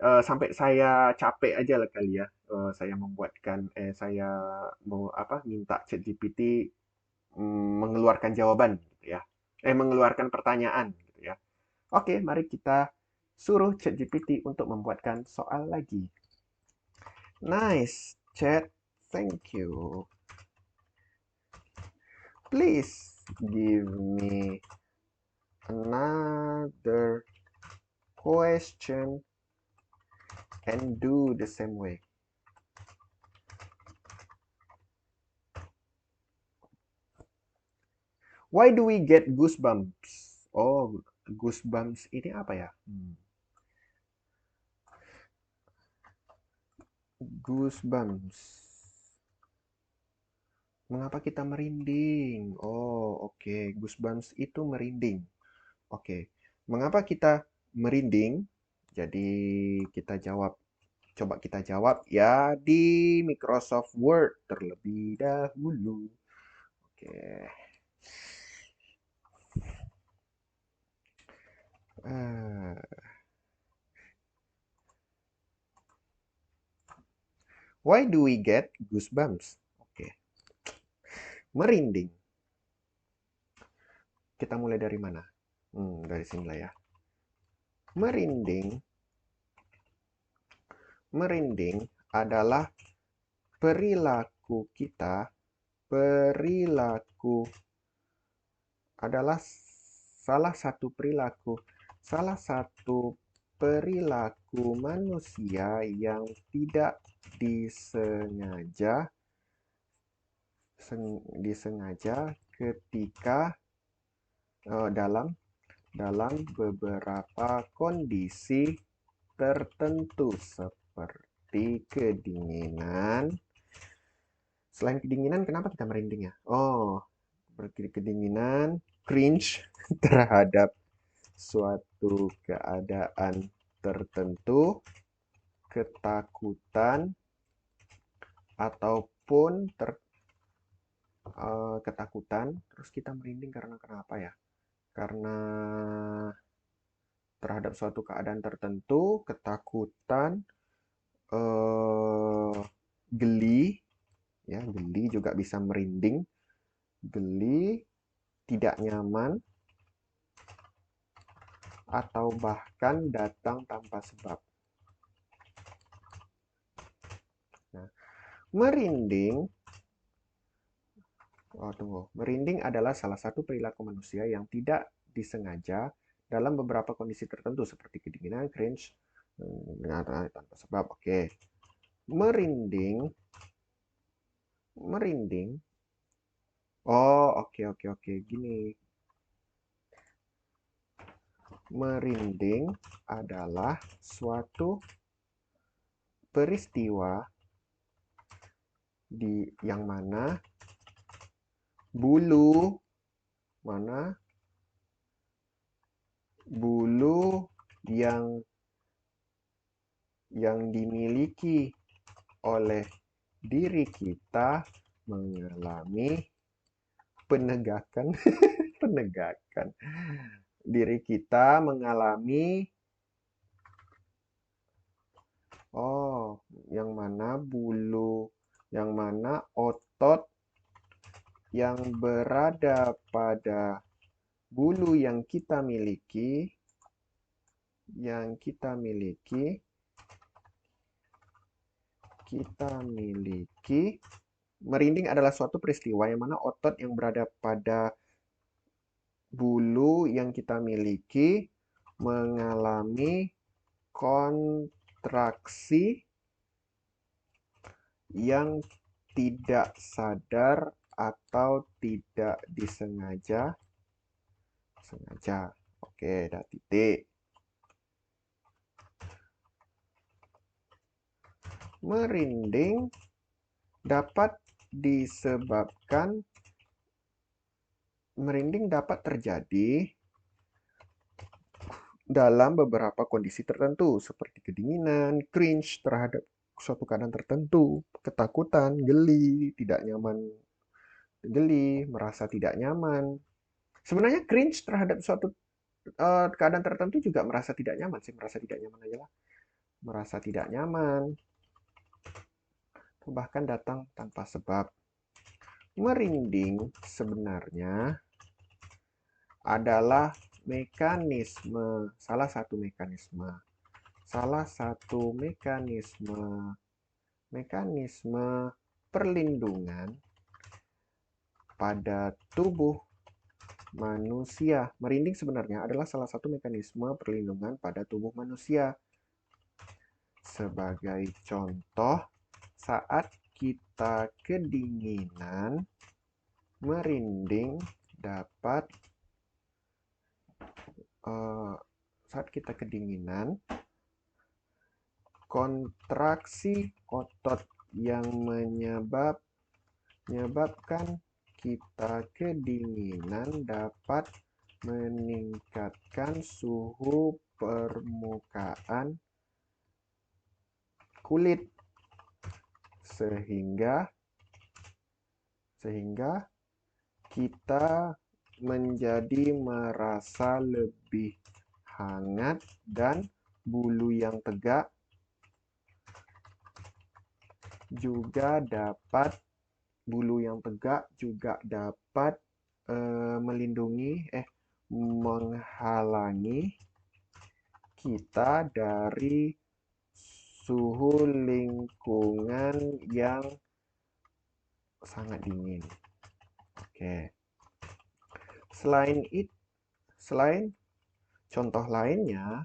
Sampai saya capek aja lah kali ya. Saya mau apa minta ChatGPT mengeluarkan jawaban gitu ya. Mengeluarkan pertanyaan gitu ya. Oke, mari kita suruh ChatGPT untuk membuatkan soal lagi. Nice, Chat. Thank you. Please give me another question and do the same way. Why do we get goosebumps? Oh, goosebumps ini apa ya? Goosebumps. Mengapa kita merinding? Oh, oke. Goosebumps itu merinding. Oke. Mengapa kita merinding? Jadi kita jawab. Coba kita jawab ya di Microsoft Word terlebih dahulu. Oke. Why do we get goosebumps? Oke. Merinding. Kita mulai dari mana? Dari sini lah ya. Merinding. Merinding adalah perilaku kita. Perilaku adalah salah satu perilaku. Salah satu perilaku manusia yang tidak disengaja ketika dalam beberapa kondisi tertentu seperti kedinginan. Selain kedinginan, kenapa kita merinding ya? Oh, seperti kedinginan, cringe terhadap suatu keadaan tertentu, ketakutan, ataupun ketakutan, terus kita merinding karena kenapa ya? Karena terhadap suatu keadaan tertentu, ketakutan, eh, geli, ya geli juga bisa merinding, geli, tidak nyaman, atau bahkan datang tanpa sebab. Nah, merinding, merinding adalah salah satu perilaku manusia yang tidak disengaja dalam beberapa kondisi tertentu seperti kedinginan, cringe, tanpa sebab. Oke, merinding, merinding. Oh, oke. Gini, merinding adalah suatu peristiwa yang mana bulu mana bulu yang dimiliki oleh diri kita mengalami penegakan penegakan diri kita mengalami yang mana otot yang berada pada bulu yang kita miliki merinding adalah suatu peristiwa yang mana otot yang berada pada bulu yang kita miliki mengalami kontraksi yang tidak sadar atau tidak disengaja. Oke, dah titik. Merinding dapat terjadi dalam beberapa kondisi tertentu seperti kedinginan, cringe terhadap suatu keadaan tertentu, ketakutan, merasa tidak nyaman. Sebenarnya cringe terhadap suatu keadaan tertentu juga merasa tidak nyaman sih, merasa tidak nyaman aja lah. Merasa tidak nyaman, bahkan datang tanpa sebab. Merinding sebenarnya adalah salah satu mekanisme perlindungan pada tubuh manusia. Merinding sebenarnya adalah salah satu mekanisme perlindungan pada tubuh manusia. Sebagai contoh, saat kita kedinginan, merinding dapat kontraksi otot yang menyebabkan kita kedinginan dapat meningkatkan suhu permukaan kulit sehingga kita menjadi merasa lebih hangat dan bulu yang tegak juga dapat menghalangi kita dari suhu lingkungan yang sangat dingin. Oke. Selain contoh lainnya,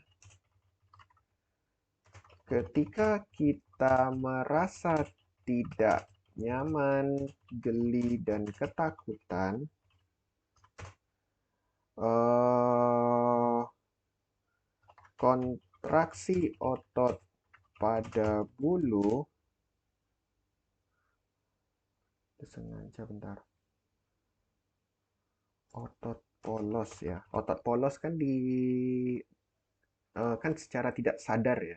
ketika kita merasa tidak nyaman, geli, dan ketakutan, kontraksi otot pada bulu otot polos ya. Otot polos kan kan secara tidak sadar ya.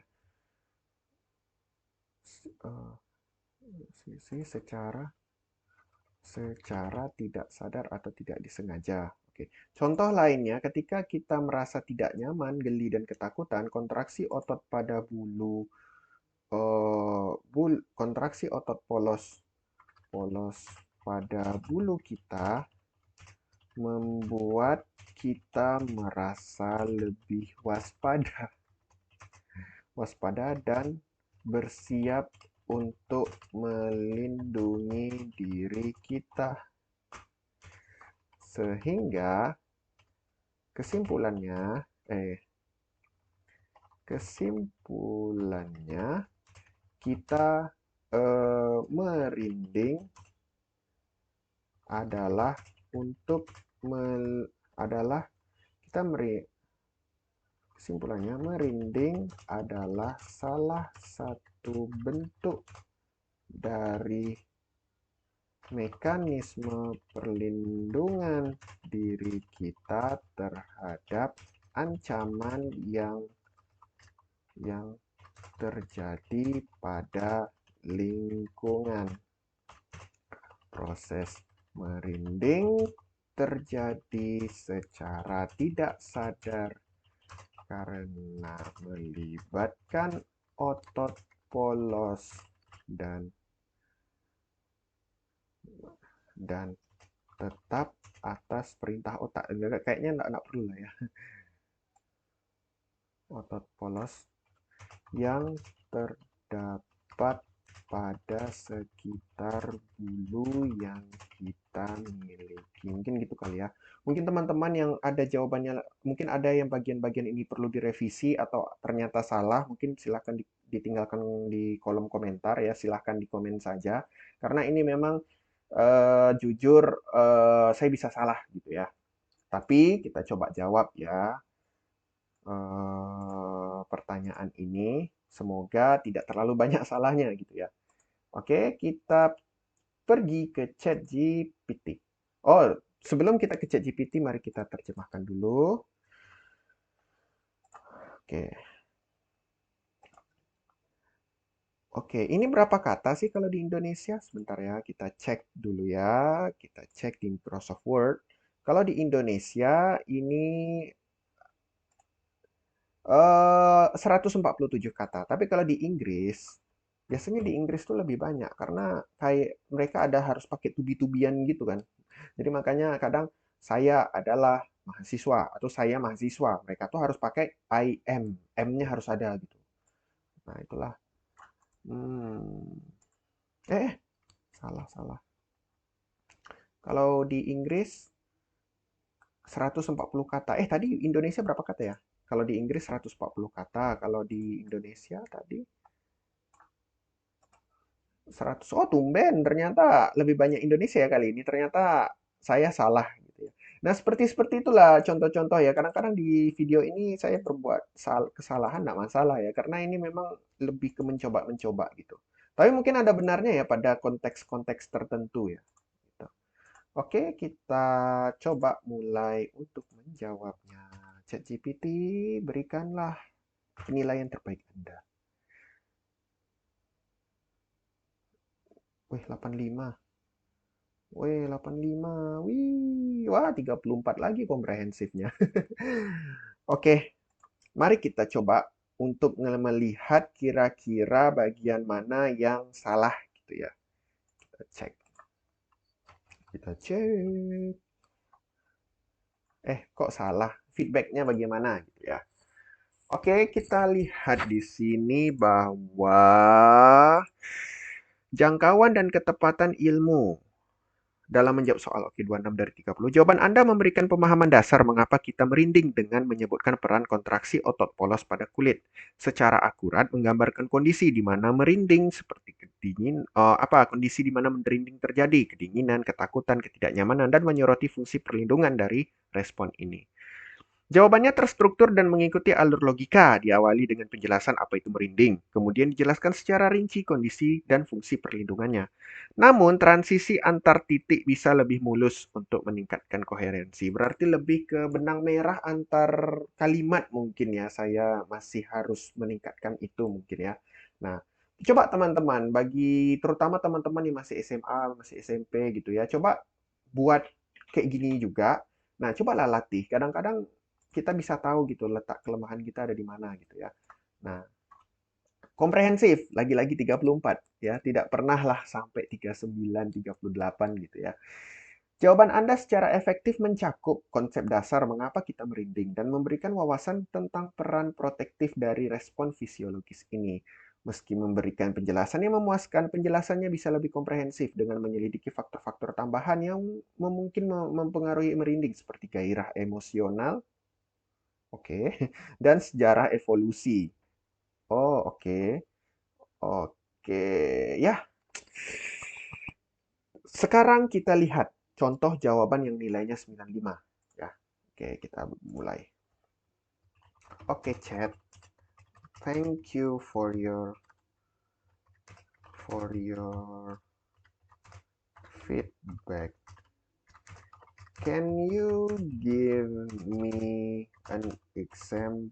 Secara tidak sadar atau tidak disengaja. Oke. Contoh lainnya, ketika kita merasa tidak nyaman, geli, dan ketakutan, kontraksi otot pada kontraksi otot polos pada bulu kita membuat kita merasa lebih waspada dan bersiap untuk melindungi diri kita. Sehingga kesimpulannya, kita merinding adalah untuk adalah kita kesimpulannya merinding adalah salah satu bentuk dari mekanisme perlindungan diri kita terhadap ancaman yang terjadi pada lingkungan. Proses merinding terjadi secara tidak sadar karena melibatkan otot polos dan tetap atas perintah otak. Kayaknya enggak perlu lah ya. Otot polos yang terdapat pada sekitar bulu yang kita miliki. Mungkin gitu kali ya. Mungkin teman-teman yang ada jawabannya, mungkin ada yang bagian-bagian ini perlu direvisi atau ternyata salah, mungkin silahkan ditinggalkan di kolom komentar ya, silahkan di komen saja. Karena ini memang jujur saya bisa salah gitu ya. Tapi kita coba jawab ya pertanyaan ini. Semoga tidak terlalu banyak salahnya gitu ya. Oke, kita pergi ke ChatGPT. Oh, sebelum kita ke ChatGPT, mari kita terjemahkan dulu. Oke. Oke, ini berapa kata sih kalau di Indonesia? Sebentar ya, kita cek dulu ya. Kita cek di Microsoft Word. Kalau di Indonesia ini 147 kata. Tapi kalau di Inggris, biasanya di Inggris tuh lebih banyak karena kayak mereka ada harus pakai tubi-tubian gitu kan. Jadi makanya kadang saya adalah mahasiswa atau saya mahasiswa. Mereka tuh harus pakai I am. M-nya harus ada gitu. Nah, itulah. Hmm. Salah, salah. Kalau di Inggris 140 kata. Tadi Indonesia berapa kata ya? Kalau di Inggris 140 kata. Kalau di Indonesia tadi 100. Oh, tumben. Ternyata lebih banyak Indonesia ya kali ini. Ternyata saya salah gitu ya. Nah, seperti itulah contoh-contoh ya. Kadang-kadang di video ini saya berbuat kesalahan, nggak masalah ya. Karena ini memang lebih ke mencoba-mencoba gitu. Tapi mungkin ada benarnya ya pada konteks-konteks tertentu ya. Gitu. Oke, kita coba mulai untuk menjawabnya. ChatGPT, berikanlah penilaian terbaik Anda. Wih, 85. Wih, 85. Wih, wah 34 lagi komprehensifnya. Oke, mari kita coba untuk melihat kira-kira bagian mana yang salah gitu ya. Kita cek. Kita cek. Kok salah? Feedbacknya bagaimana gitu ya. Oke, kita lihat di sini bahwa jangkauan dan ketepatan ilmu dalam menjawab soal. Oke, 26 dari 30. Jawaban Anda memberikan pemahaman dasar mengapa kita merinding dengan menyebutkan peran kontraksi otot polos pada kulit. Secara akurat menggambarkan kondisi di mana merinding seperti kondisi di mana merinding terjadi, kedinginan, ketakutan, ketidaknyamanan dan menyoroti fungsi perlindungan dari respon ini. Jawabannya terstruktur dan mengikuti alur logika, diawali dengan penjelasan apa itu merinding, kemudian dijelaskan secara rinci kondisi dan fungsi perlindungannya. Namun, transisi antar titik bisa lebih mulus untuk meningkatkan koherensi. Berarti lebih ke benang merah antar kalimat mungkin ya, saya masih harus meningkatkan itu mungkin ya. Nah, coba teman-teman, terutama teman-teman yang masih SMA, masih SMP gitu ya, coba buat kayak gini juga. Nah, cobalah latih. Kadang-kadang kita bisa tahu gitu letak kelemahan kita ada di mana gitu ya. Nah, komprehensif lagi-lagi 34 ya, tidak pernah lah sampai 39, 38 gitu ya. Jawaban Anda secara efektif mencakup konsep dasar mengapa kita merinding dan memberikan wawasan tentang peran protektif dari respon fisiologis ini. Meski memberikan penjelasan yang memuaskan, penjelasannya bisa lebih komprehensif dengan menyelidiki faktor-faktor tambahan yang mungkin mempengaruhi merinding seperti gairah emosional, oke, dan sejarah evolusi. Oh, oke. Oke, ya. Sekarang kita lihat contoh jawaban yang nilainya 95. Ya, oke, kita mulai. Oke, chat. Thank you for your feedback. Can you give me an example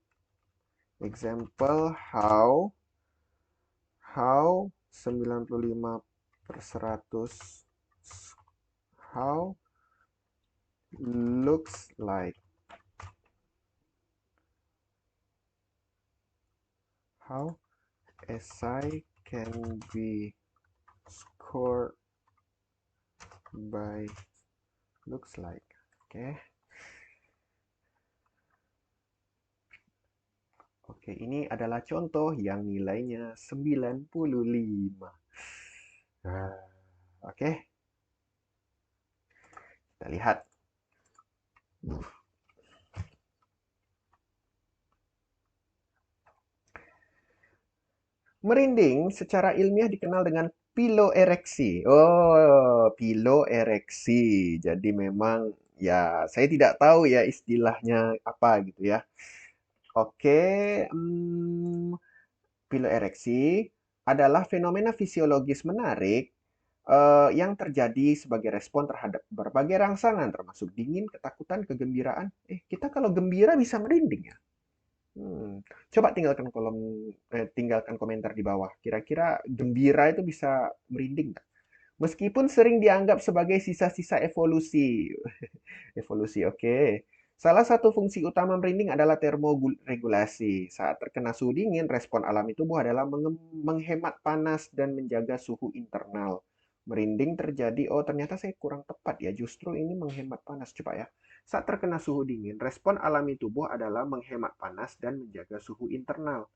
how 95% how looks like how SI can be scored by looks like. Oke. Oke, ini adalah contoh yang nilainya 95. Nah, oke, kita lihat. Merinding secara ilmiah dikenal dengan piloereksi. Oh, piloereksi. Jadi memang ya saya tidak tahu ya istilahnya apa gitu ya. Oke, piloereksi adalah fenomena fisiologis menarik yang terjadi sebagai respon terhadap berbagai rangsangan termasuk dingin, ketakutan, kegembiraan. Kita kalau gembira bisa merinding ya? Coba tinggalkan komentar di bawah. Kira-kira gembira itu bisa merinding nggak? Meskipun sering dianggap sebagai sisa-sisa evolusi. Evolusi, oke. Salah satu fungsi utama merinding adalah termoregulasi. Saat terkena suhu dingin, respon alami tubuh adalah menghemat panas dan menjaga suhu internal. Merinding terjadi, oh ternyata saya kurang tepat ya, justru ini menghemat panas. Coba ya. Saat terkena suhu dingin, respon alami tubuh adalah menghemat panas dan menjaga suhu internal.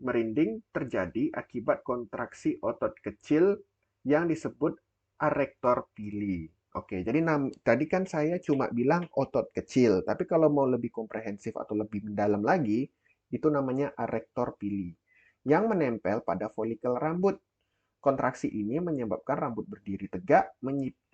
Merinding terjadi akibat kontraksi otot kecil yang disebut arektor pili. Oke, jadi tadi kan saya cuma bilang otot kecil, tapi kalau mau lebih komprehensif atau lebih mendalam lagi, itu namanya arektor pili yang menempel pada folikel rambut. Kontraksi ini menyebabkan rambut berdiri tegak,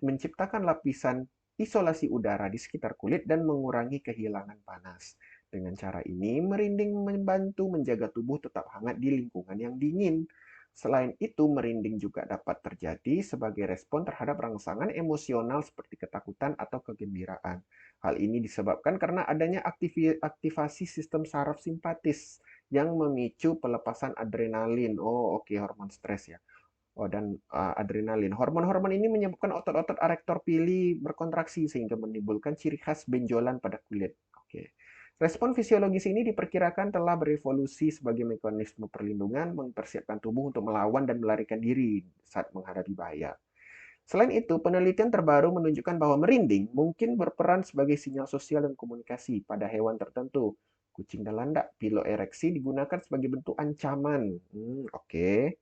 menciptakan lapisan isolasi udara di sekitar kulit dan mengurangi kehilangan panas. Dengan cara ini, merinding membantu menjaga tubuh tetap hangat di lingkungan yang dingin. Selain itu, merinding juga dapat terjadi sebagai respon terhadap rangsangan emosional seperti ketakutan atau kegembiraan. Hal ini disebabkan karena adanya aktivasi sistem saraf simpatis yang memicu pelepasan adrenalin. Oh, oke, hormon stres ya. Oh, dan adrenalin. Hormon-hormon ini menyebabkan otot-otot arektor pili berkontraksi sehingga menimbulkan ciri khas benjolan pada kulit. Oke. Respon fisiologis ini diperkirakan telah berevolusi sebagai mekanisme perlindungan, mempersiapkan tubuh untuk melawan dan melarikan diri saat menghadapi bahaya. Selain itu, penelitian terbaru menunjukkan bahwa merinding mungkin berperan sebagai sinyal sosial dan komunikasi pada hewan tertentu. Kucing dan landak, piloereksi digunakan sebagai bentuk ancaman. Oke.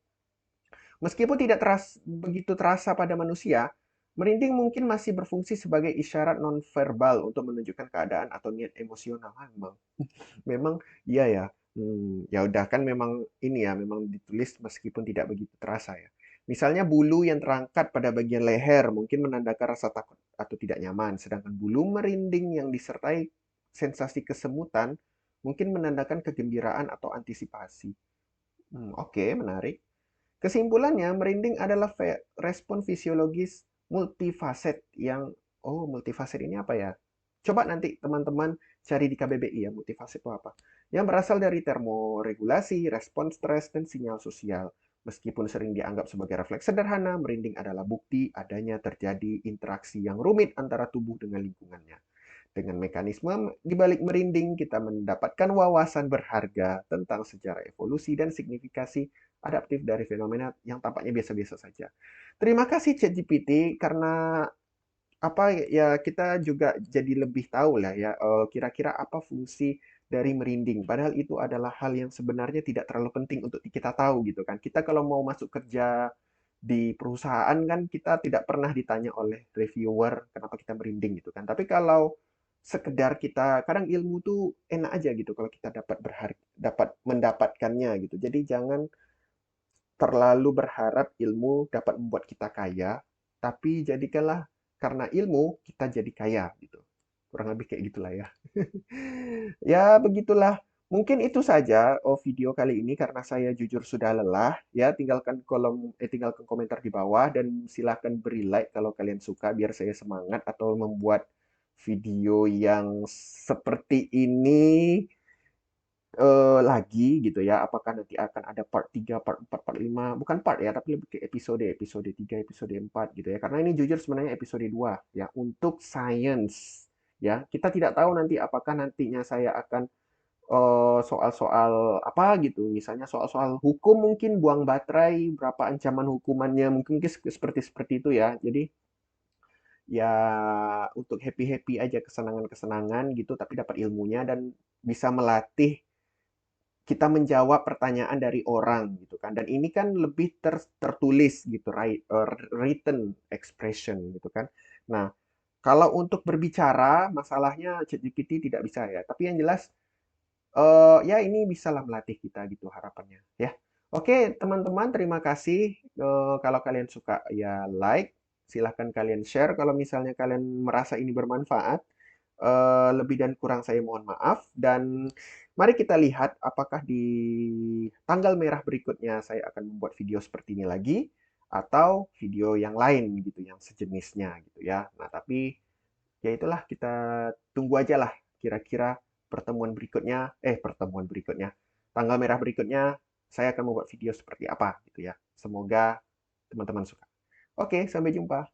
Meskipun tidak begitu terasa pada manusia, merinding mungkin masih berfungsi sebagai isyarat nonverbal untuk menunjukkan keadaan atau niat emosional. Memang iya ya. Ya udah kan memang ini ya, memang ditulis meskipun tidak begitu terasa ya. Misalnya bulu yang terangkat pada bagian leher mungkin menandakan rasa takut atau tidak nyaman, sedangkan bulu merinding yang disertai sensasi kesemutan mungkin menandakan kegembiraan atau antisipasi. Oke, menarik. Kesimpulannya, merinding adalah respon fisiologis multifaset yang, oh multifaset ini apa ya? Coba nanti teman-teman cari di KBBI ya, multifaset itu apa. Yang berasal dari termoregulasi, respon stres, dan sinyal sosial. Meskipun sering dianggap sebagai refleks sederhana, merinding adalah bukti adanya terjadi interaksi yang rumit antara tubuh dengan lingkungannya. Dengan mekanisme di balik merinding, kita mendapatkan wawasan berharga tentang sejarah evolusi dan signifikasi adaptif dari fenomena yang tampaknya biasa-biasa saja. Terima kasih ChatGPT karena apa ya kita juga jadi lebih tahu lah ya kira-kira apa fungsi dari merinding. Padahal itu adalah hal yang sebenarnya tidak terlalu penting untuk kita tahu gitu kan. Kita kalau mau masuk kerja di perusahaan kan kita tidak pernah ditanya oleh reviewer kenapa kita merinding gitu kan. Tapi kalau sekedar kita kadang ilmu tuh enak aja gitu kalau kita dapat mendapatkannya gitu. Jadi jangan terlalu berharap ilmu dapat membuat kita kaya, tapi jadikanlah karena ilmu kita jadi kaya gitu. Kurang lebih kayak gitulah ya. Ya, begitulah. Mungkin itu saja video kali ini karena saya jujur sudah lelah. Ya, tinggalkan komentar di bawah dan silahkan beri like kalau kalian suka biar saya semangat atau membuat video yang seperti ini lagi gitu ya. Apakah nanti akan ada part 3, part 4, part 5? Bukan part ya, tapi lebih ke episode, episode 3, episode 4 gitu ya. Karena ini jujur sebenarnya episode 2 ya untuk science ya. Kita tidak tahu nanti apakah nantinya saya akan soal-soal apa gitu. Misalnya soal-soal hukum mungkin buang baterai, berapa ancaman hukumannya, mungkin seperti seperti itu ya. Jadi ya untuk happy-happy aja kesenangan-kesenangan gitu tapi dapat ilmunya dan bisa melatih kita menjawab pertanyaan dari orang gitu kan dan ini kan lebih tertulis gitu written expression gitu kan. Nah, kalau untuk berbicara masalahnya ChatGPT tidak bisa ya, tapi yang jelas ya ini bisalah melatih kita gitu harapannya ya. Oke, teman-teman terima kasih. Kalau kalian suka ya like, silahkan kalian share kalau misalnya kalian merasa ini bermanfaat. Lebih dan kurang saya mohon maaf dan mari kita lihat apakah di tanggal merah berikutnya saya akan membuat video seperti ini lagi atau video yang lain gitu yang sejenisnya gitu ya. Nah, tapi ya itulah kita tunggu aja lah kira-kira pertemuan berikutnya tanggal merah berikutnya saya akan membuat video seperti apa gitu ya. Semoga teman-teman suka. Oke, sampai jumpa.